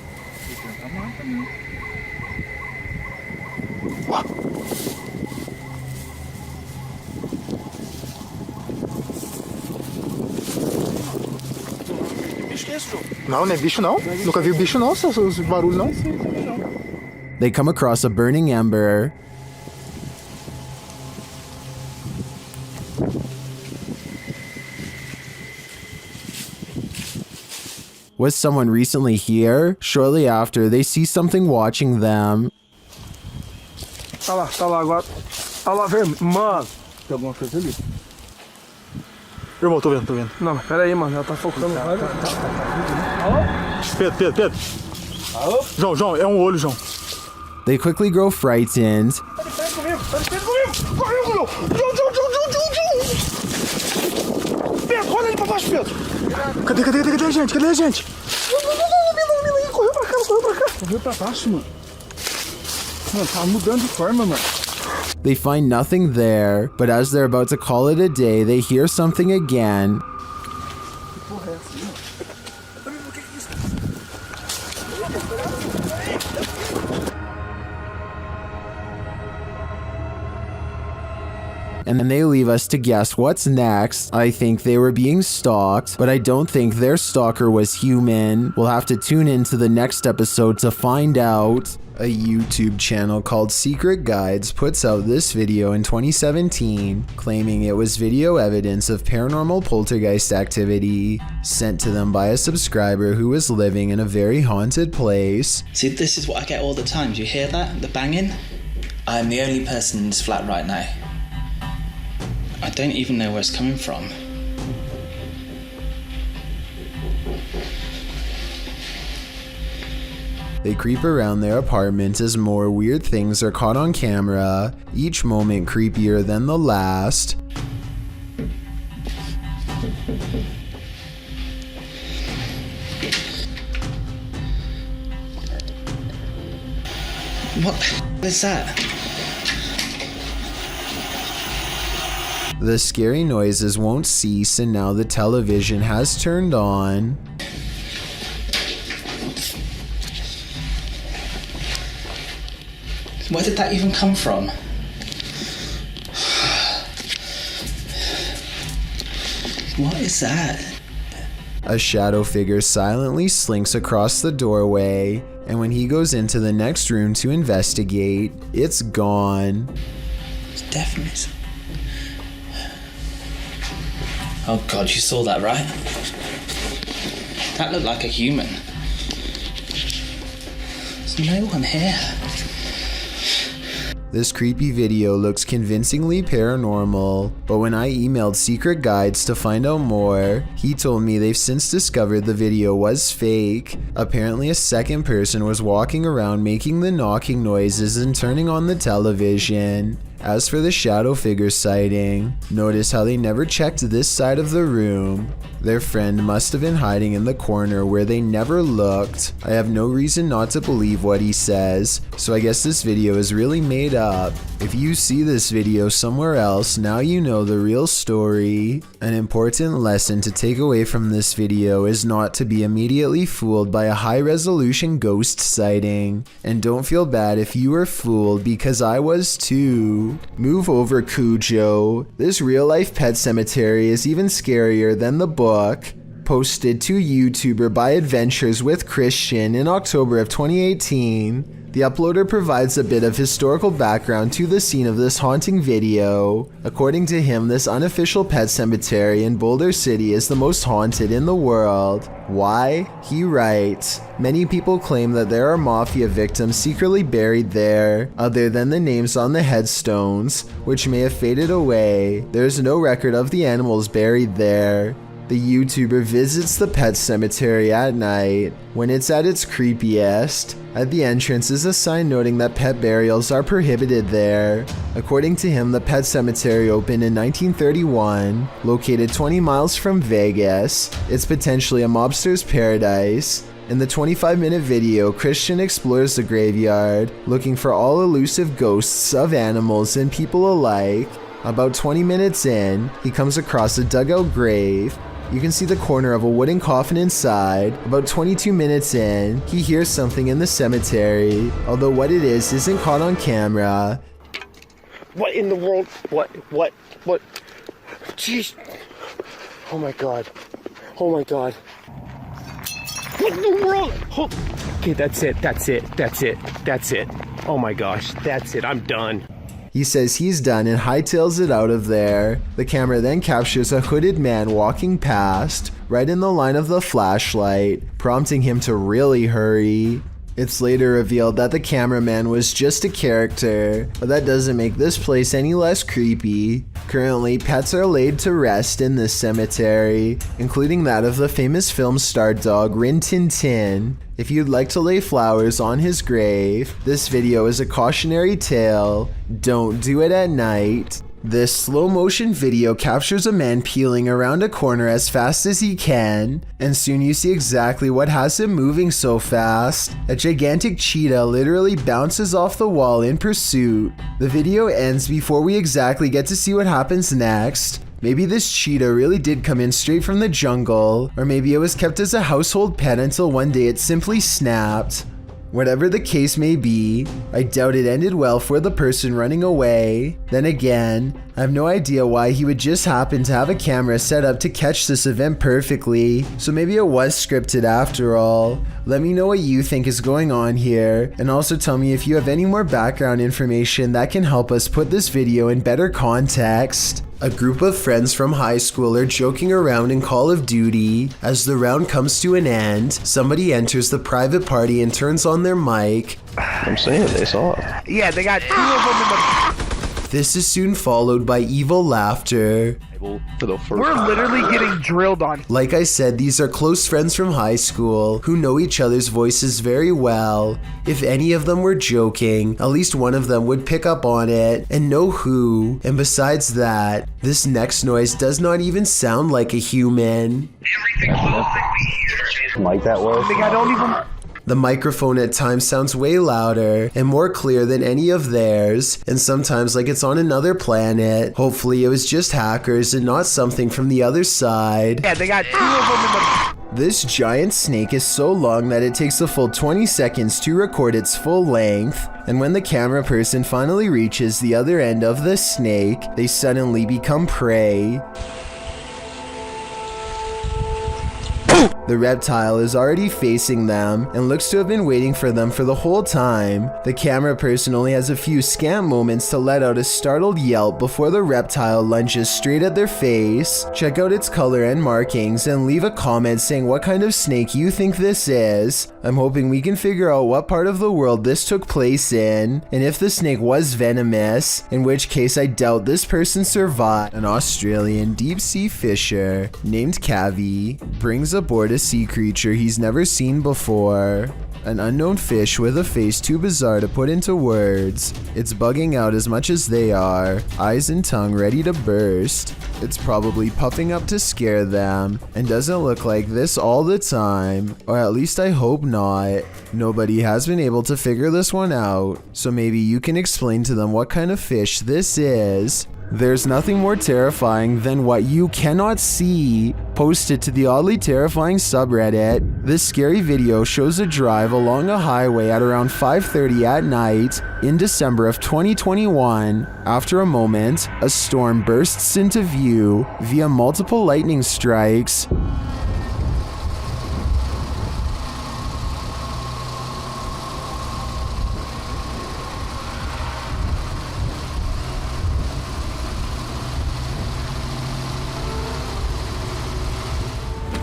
Não, não é bicho não. Nunca vi bicho não, seus barulhos não. They come across a burning ember. Was someone recently here? Shortly after, they see something watching them. Tá lá agora. Tá lá, vermelho. Mano, tem alguma coisa ali. Irmão, tô vendo. Não, mas pera aí, mano, ela tá focando. Pedro. Alô? João, é olho, João. They quickly grow frightened. Pera comigo. Correu. João. Pedro, olha ali pra baixo, Pedro. Cadê a gente? Mila, correu pra cá. Correu pra baixo, mano. Mano, tá mudando de forma, mano. They find nothing there, but as they're about to call it a day, they hear something again. And then they leave us to guess what's next. I think they were being stalked, but I don't think their stalker was human. We'll have to tune into the next episode to find out. A YouTube channel called Secret Guides puts out this video in 2017, claiming it was video evidence of paranormal poltergeist activity sent to them by a subscriber who was living in a very haunted place. See, this is what I get all the time. Do you hear that? The banging? I'm the only person in this flat right now. I don't even know where it's coming from. They creep around their apartment as more weird things are caught on camera, each moment creepier than the last. What the hell is that? The scary noises won't cease, and now the television has turned on. Where did that even come from? What is that? A shadow figure silently slinks across the doorway, and when he goes into the next room to investigate, it's gone. It's definitely... Oh god, you saw that, right? That looked like a human. There's no one here. This creepy video looks convincingly paranormal, but when I emailed Secret Guides to find out more, he told me they've since discovered the video was fake. Apparently a second person was walking around making the knocking noises and turning on the television. As for the shadow figure sighting, notice how they never checked this side of the room. Their friend must have been hiding in the corner where they never looked. I have no reason not to believe what he says, so I guess this video is really made up. If you see this video somewhere else, now you know the real story. An important lesson to take away from this video is not to be immediately fooled by a high-resolution ghost sighting. And don't feel bad if you were fooled, because I was too. Move over, Cujo. This real-life pet cemetery is even scarier than the book. Posted to YouTuber by Adventures with Christian in October of 2018. The uploader provides a bit of historical background to the scene of this haunting video. According to him, this unofficial pet cemetery in Boulder City is the most haunted in the world. Why? He writes, many people claim that there are mafia victims secretly buried there, other than the names on the headstones, which may have faded away. There's no record of the animals buried there. The YouTuber visits the pet cemetery at night, when it's at its creepiest. At the entrance is a sign noting that pet burials are prohibited there. According to him, the pet cemetery opened in 1931, located 20 miles from Vegas. It's potentially a mobster's paradise. In the 25-minute video, Christian explores the graveyard, looking for all elusive ghosts of animals and people alike. About 20 minutes in, he comes across a dugout grave. You can see the corner of a wooden coffin inside. About 22 minutes in, he hears something in the cemetery, although what it is isn't caught on camera. What in the world? What? Jeez. Oh my god. Oh my god. What in the world? Oh. Okay, that's it. Oh my gosh, that's it. I'm done. He says he's done and hightails it out of there. The camera then captures a hooded man walking past, right in the line of the flashlight, prompting him to really hurry. It's later revealed that the cameraman was just a character, but that doesn't make this place any less creepy. Currently, pets are laid to rest in this cemetery, including that of the famous film star dog Rin Tin Tin. If you'd like to lay flowers on his grave, this video is a cautionary tale. Don't do it at night. This slow motion video captures a man peeling around a corner as fast as he can, and soon you see exactly what has him moving so fast. A gigantic cheetah literally bounces off the wall in pursuit. The video ends before we exactly get to see what happens next. Maybe this cheetah really did come in straight from the jungle, or maybe it was kept as a household pet until one day it simply snapped. Whatever the case may be, I doubt it ended well for the person running away. Then again, I have no idea why he would just happen to have a camera set up to catch this event perfectly, so maybe it was scripted after all. Let me know what you think is going on here, and also tell me if you have any more background information that can help us put this video in better context. A group of friends from high school are joking around in Call of Duty. As the round comes to an end, somebody enters the private party and turns on their mic. I'm saying they saw it. Yeah, they got 2 of them in the... This is soon followed by evil laughter. We're literally getting drilled on. Like I said, these are close friends from high school who know each other's voices very well. If any of them were joking, at least one of them would pick up on it and know who. And besides that, this next noise does not even sound like a human. Like that way? I think I don't even... The microphone at times sounds way louder and more clear than any of theirs, and sometimes like it's on another planet. Hopefully it was just hackers and not something from the other side. Yeah, they got 2 of them in the... This giant snake is so long that it takes a full 20 seconds to record its full length, and when the camera person finally reaches the other end of the snake, they suddenly become prey. The reptile is already facing them and looks to have been waiting for them for the whole time. The camera person only has a few scant moments to let out a startled yelp before the reptile lunges straight at their face. Check out its color and markings and leave a comment saying what kind of snake you think this is. I'm hoping we can figure out what part of the world this took place in, and if the snake was venomous, in which case I doubt this person survived. An Australian deep-sea fisher named Cavi brings aboard a sea creature he's never seen before. An unknown fish with a face too bizarre to put into words. It's bugging out as much as they are, eyes and tongue ready to burst. It's probably puffing up to scare them, and doesn't look like this all the time, or at least I hope not. Nobody has been able to figure this one out, so maybe you can explain to them what kind of fish this is. There's nothing more terrifying than what you cannot see. Posted to the oddly terrifying subreddit, this scary video shows a drive along a highway at around 5:30 at night in December of 2021. After a moment, a storm bursts into view via multiple lightning strikes.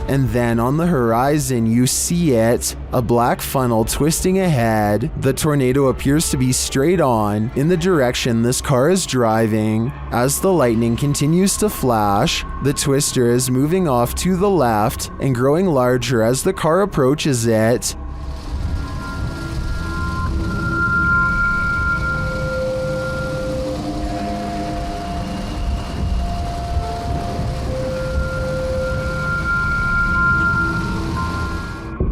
And then on the horizon you see it, a black funnel twisting ahead. The tornado appears to be straight on in the direction this car is driving. As the lightning continues to flash, the twister is moving off to the left and growing larger as the car approaches it.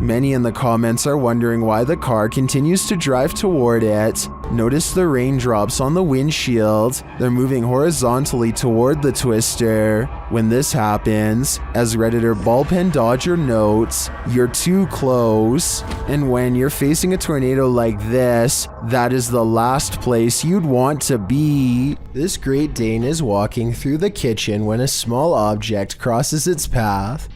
Many in the comments are wondering why the car continues to drive toward it. Notice the raindrops on the windshield. They're moving horizontally toward the twister. When this happens, as Redditor Ballpen Dodger notes, you're too close. And when you're facing a tornado like this, that is the last place you'd want to be. This Great Dane is walking through the kitchen when a small object crosses its path.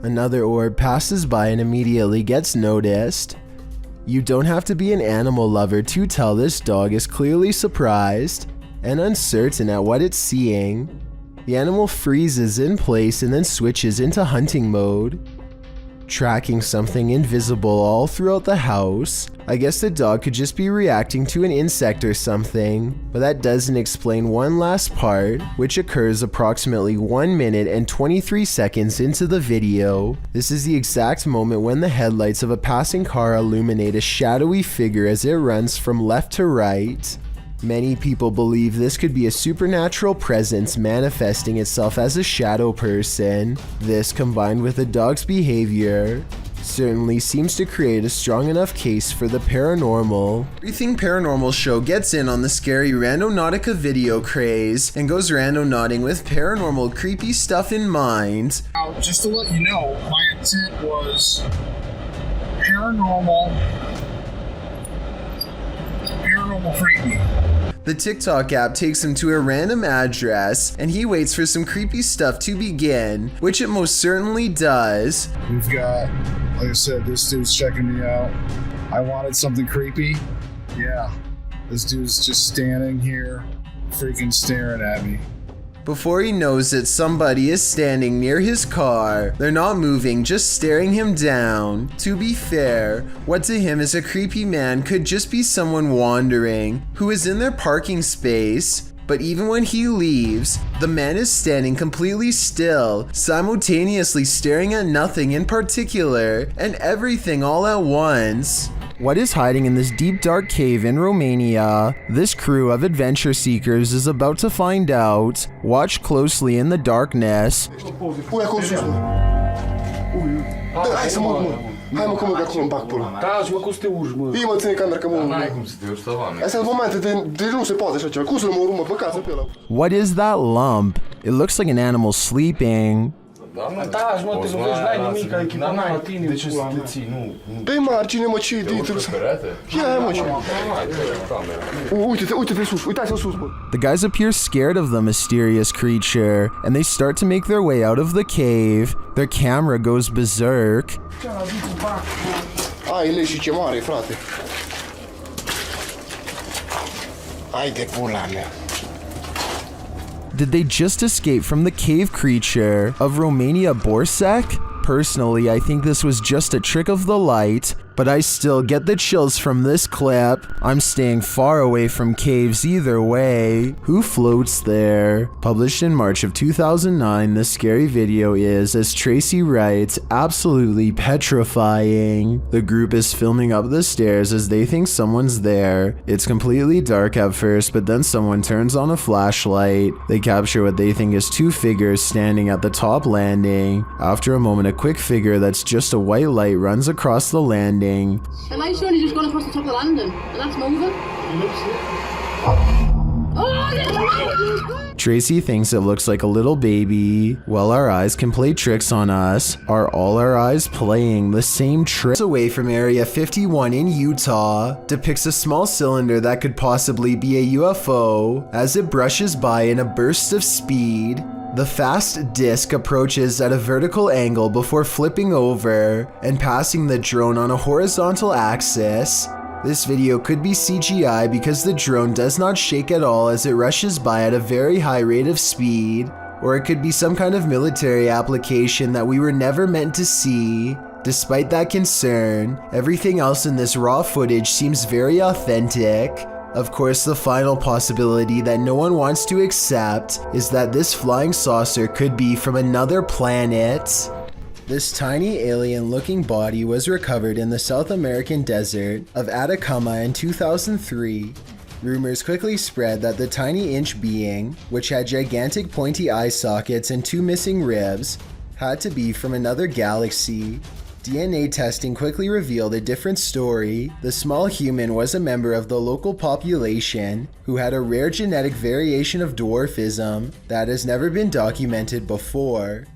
Another orb passes by and immediately gets noticed. You don't have to be an animal lover to tell this dog is clearly surprised and uncertain at what it's seeing. The animal freezes in place and then switches into hunting mode, tracking something invisible all throughout the house. I guess the dog could just be reacting to an insect or something, but that doesn't explain one last part, which occurs approximately 1 minute and 23 seconds into the video. This is the exact moment when the headlights of a passing car illuminate a shadowy figure as it runs from left to right. Many people believe this could be a supernatural presence manifesting itself as a shadow person. This, combined with the dog's behavior, certainly seems to create a strong enough case for the paranormal. Everything Paranormal show gets in on the scary Randonautica video craze and goes randonauting with paranormal creepy stuff in mind. Now, just to let you know, my intent was paranormal creepy. The TikTok app takes him to a random address, and he waits for some creepy stuff to begin, which it most certainly does. We've got, like I said, this dude's checking me out. I wanted something creepy. Yeah. This dude's just standing here, freaking staring at me. Before he knows it, somebody is standing near his car. They're not moving, just staring him down. To be fair, what to him is a creepy man could just be someone wandering who is in their parking space. But even when he leaves, the man is standing completely still, simultaneously staring at nothing in particular and everything all at once. What is hiding in this deep dark cave in Romania? This crew of adventure seekers is about to find out. Watch closely in the darkness. Hai să mă urc, mă. Hai mă că mă de acolo în bac pe ăla. Da, și mă, cum să te urci, mă? Ii mă, ține camera că mă urc. N-ai cum să te urci, Astea sunt momente de nu se poate așa ceva. Cum să mă urc, mă, păcață pe ăla. What is that lump? It looks like an animal sleeping. Da, și mă, te mă vezi, n-ai nimic, ai echipament la tine. De ce să te ții? Nu. Pe margine, mă, ce-i de trebuie să... Ia, mă, ce... Uite-te sus, uitați-l sus, mă. The guys appear scared of the mysterious creature, and they start to make their way out of the cave. Their camera goes berserk. Ai leși ce mare, frate. Ai de pula mea. Did they just escape from the cave creature of Romania Borsec? Personally, I think this was just a trick of the light, but I still get the chills from this clip. I'm staying far away from caves either way. Who floats there? Published in March of 2009, this scary video is, as Tracy writes, absolutely petrifying. The group is filming up the stairs as they think someone's there. It's completely dark at first, but then someone turns on a flashlight. They capture what they think is two figures standing at the top landing. After a moment, a quick figure that's just a white light runs across the landing. The light's only just gone across the top of the landing, and that's moving. Tracy thinks it looks like a little baby. Well, our eyes can play tricks on us. Are all our eyes playing the same tricks? Away from Area 51 in Utah depicts a small cylinder that could possibly be a UFO as it brushes by in a burst of speed. The fast disc approaches at a vertical angle before flipping over and passing the drone on a horizontal axis. This video could be CGI because the drone does not shake at all as it rushes by at a very high rate of speed, or it could be some kind of military application that we were never meant to see. Despite that concern, everything else in this raw footage seems very authentic. Of course, the final possibility that no one wants to accept is that this flying saucer could be from another planet. This tiny alien-looking body was recovered in the South American desert of Atacama in 2003. Rumors quickly spread that the tiny inch being, which had gigantic pointy eye sockets and two missing ribs, had to be from another galaxy. DNA testing quickly revealed a different story. The small human was a member of the local population who had a rare genetic variation of dwarfism that has never been documented before.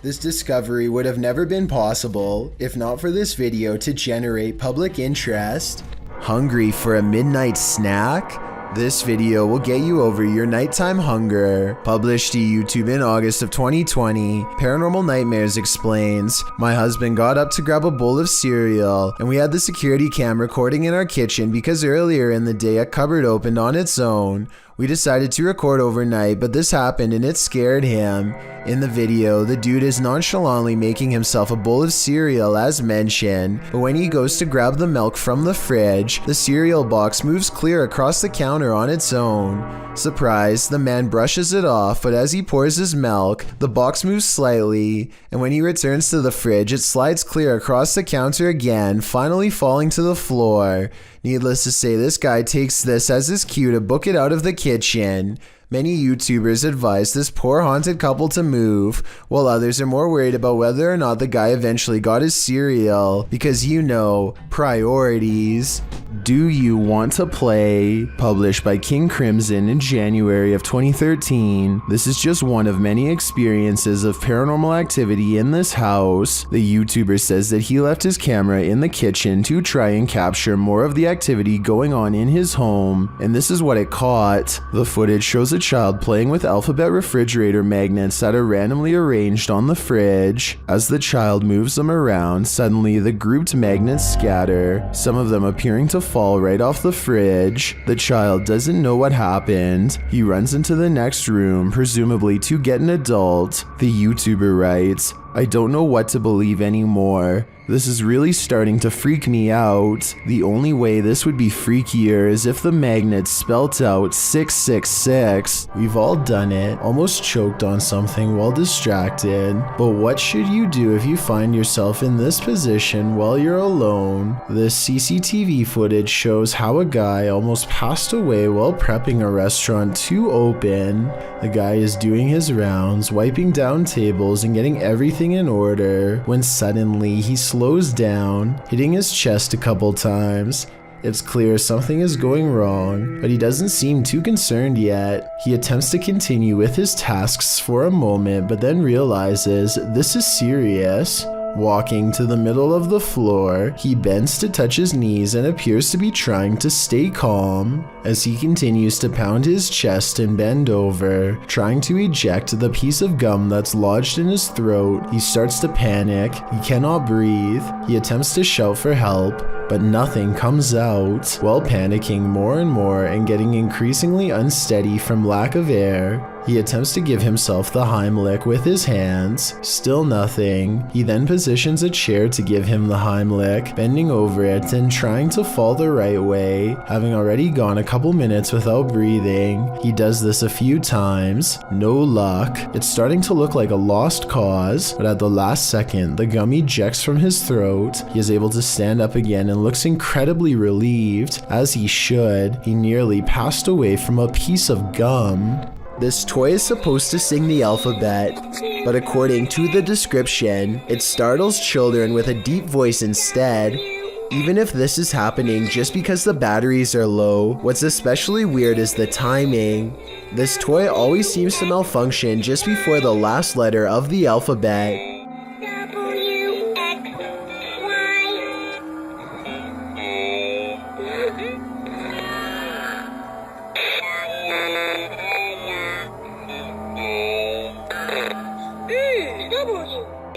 This discovery would have never been possible if not for this video to generate public interest. Hungry for a midnight snack? This video will get you over your nighttime hunger. Published to YouTube in August of 2020, Paranormal Nightmares explains, my husband got up to grab a bowl of cereal, and we had the security cam recording in our kitchen because earlier in the day a cupboard opened on its own. We decided to record overnight, but this happened and it scared him. In the video, the dude is nonchalantly making himself a bowl of cereal as mentioned, but when he goes to grab the milk from the fridge, the cereal box moves clear across the counter on its own. Surprised, the man brushes it off, but as he pours his milk, the box moves slightly, and when he returns to the fridge, it slides clear across the counter again, finally falling to the floor. Needless to say, this guy takes this as his cue to book it out of the kitchen. Many YouTubers advise this poor haunted couple to move, while others are more worried about whether or not the guy eventually got his cereal, because you know, priorities. Do You Want to Play? Published by King Crimson in January of 2013. This is just one of many experiences of paranormal activity in this house. The YouTuber says that he left his camera in the kitchen to try and capture more of the activity going on in his home, and this is what it caught. The footage shows a child playing with alphabet refrigerator magnets that are randomly arranged on the fridge. As the child moves them around, suddenly the grouped magnets scatter, some of them appearing to fall right off the fridge. The child doesn't know what happened. He runs into the next room, presumably to get an adult. The YouTuber writes, "I don't know what to believe anymore. This is really starting to freak me out. The only way this would be freakier is if the magnet spelt out 666. We've all done it, almost choked on something while distracted. But what should you do if you find yourself in this position while you're alone? This CCTV footage shows how a guy almost passed away while prepping a restaurant to open. The guy is doing his rounds, wiping down tables and getting everything in order, when suddenly he slows down, hitting his chest a couple times. It's clear something is going wrong, but he doesn't seem too concerned yet. He attempts to continue with his tasks for a moment, but then realizes this is serious. Walking to the middle of the floor, he bends to touch his knees and appears to be trying to stay calm. As he continues to pound his chest and bend over, trying to eject the piece of gum that's lodged in his throat, he starts to panic. He cannot breathe. He attempts to shout for help, but nothing comes out. While panicking more and more and getting increasingly unsteady from lack of air, he attempts to give himself the Heimlich with his hands. Still nothing. He then positions a chair to give him the Heimlich, bending over it and trying to fall the right way, having already gone a couple minutes without breathing. He does this a few times. No luck. It's starting to look like a lost cause, but at the last second, the gum ejects from his throat. He is able to stand up again and looks incredibly relieved, as he should. He nearly passed away from a piece of gum. This toy is supposed to sing the alphabet, but according to the description, it startles children with a deep voice instead. Even if this is happening just because the batteries are low, what's especially weird is the timing. This toy always seems to malfunction just before the last letter of the alphabet.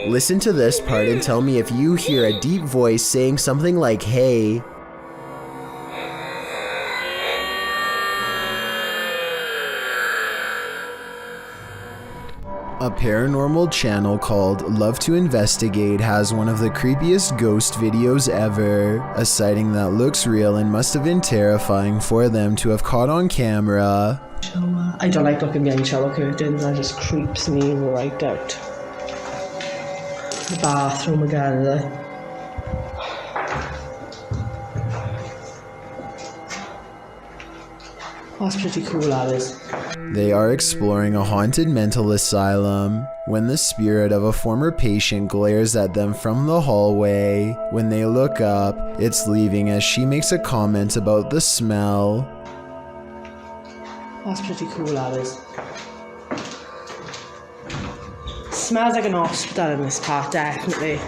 Listen to this part and tell me if you hear a deep voice saying something like, "Hey." A paranormal channel called Love to Investigate has one of the creepiest ghost videos ever. A sighting that looks real and must have been terrifying for them to have caught on camera. I don't like looking behind shower curtains, that just creeps me right out. The bathroom again. That's pretty cool, that is. They are exploring a haunted mental asylum when the spirit of a former patient glares at them from the hallway. When they look up, it's leaving as she makes a comment about the smell. That's pretty cool, that is. Smells like an hospital in this part, definitely.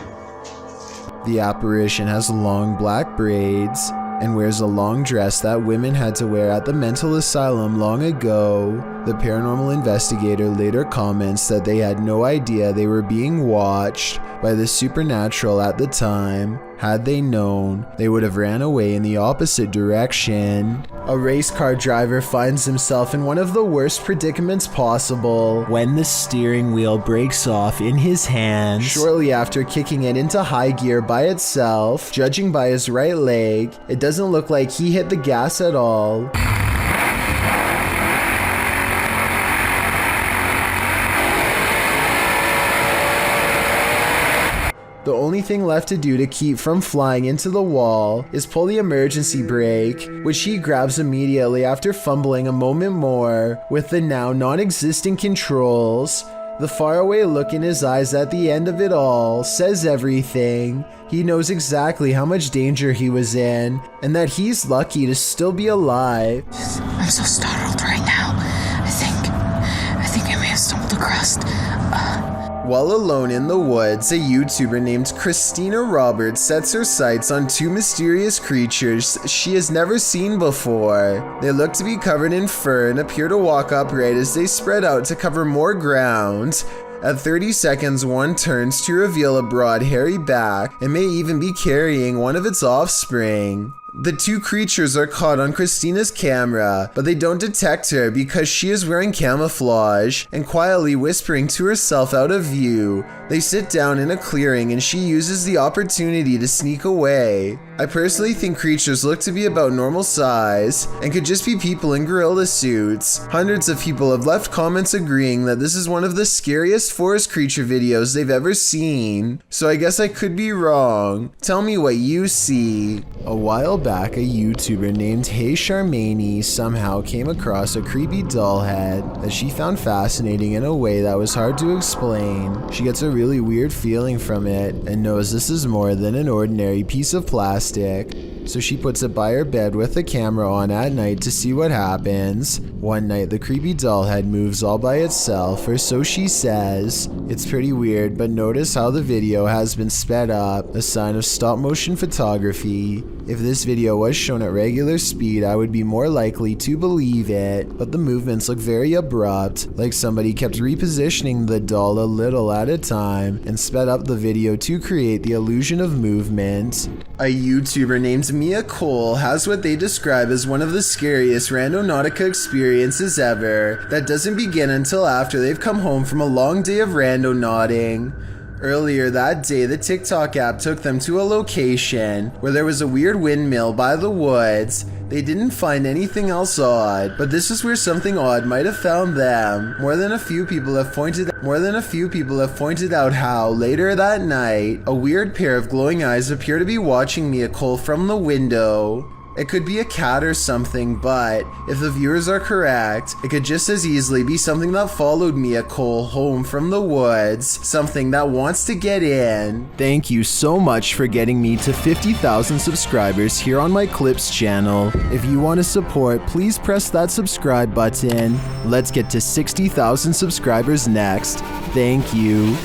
The apparition has long black braids and wears a long dress that women had to wear at the mental asylum long ago. The paranormal investigator later comments that they had no idea they were being watched by the supernatural at the time. Had they known, they would have ran away in the opposite direction. A race car driver finds himself in one of the worst predicaments possible when the steering wheel breaks off in his hands. Shortly after kicking it into high gear by itself, judging by his right leg, it doesn't look like he hit the gas at all. The only thing left to do to keep from flying into the wall is pull the emergency brake, which he grabs immediately after fumbling a moment more with the now non-existent controls. The faraway look in his eyes at the end of it all says everything. He knows exactly how much danger he was in, and that he's lucky to still be alive. I'm so startled right now. I think I may have stumbled across While alone in the woods, a YouTuber named Christina Roberts sets her sights on two mysterious creatures she has never seen before. They look to be covered in fur and appear to walk upright as they spread out to cover more ground. At 30 seconds, one turns to reveal a broad, hairy back and may even be carrying one of its offspring. The two creatures are caught on Christina's camera, but they don't detect her because she is wearing camouflage and quietly whispering to herself out of view. They sit down in a clearing and she uses the opportunity to sneak away. I personally think creatures look to be about normal size and could just be people in gorilla suits. Hundreds of people have left comments agreeing that this is one of the scariest forest creature videos they've ever seen. So I guess I could be wrong. Tell me what you see. A while back, a YouTuber named Hey Charmaine somehow came across a creepy doll head that she found fascinating in a way that was hard to explain. She gets a really weird feeling from it and knows this is more than an ordinary piece of plastic. So she puts it by her bed with the camera on at night to see what happens. One night, the creepy doll head moves all by itself, or so she says. It's pretty weird, but notice how the video has been sped up, a sign of stop motion photography. If this video was shown at regular speed, I would be more likely to believe it, but the movements look very abrupt, like somebody kept repositioning the doll a little at a time and sped up the video to create the illusion of movement. A YouTuber named Mia Cole has what they describe as one of the scariest randonautica experiences ever that doesn't begin until after they've come home from a long day of randonauting. Earlier that day, the TikTok app took them to a location where there was a weird windmill by the woods. They didn't find anything else odd, but this is where something odd might have found them. More than a few people have pointed out how, later that night, a weird pair of glowing eyes appear to be watching Mia Cole from the window. It could be a cat or something, but if the viewers are correct, it could just as easily be something that followed Mia Cole home from the woods, something that wants to get in. Thank you so much for getting me to 50,000 subscribers here on my Clips channel. If you want to support, please press that subscribe button. Let's get to 60,000 subscribers next. Thank you.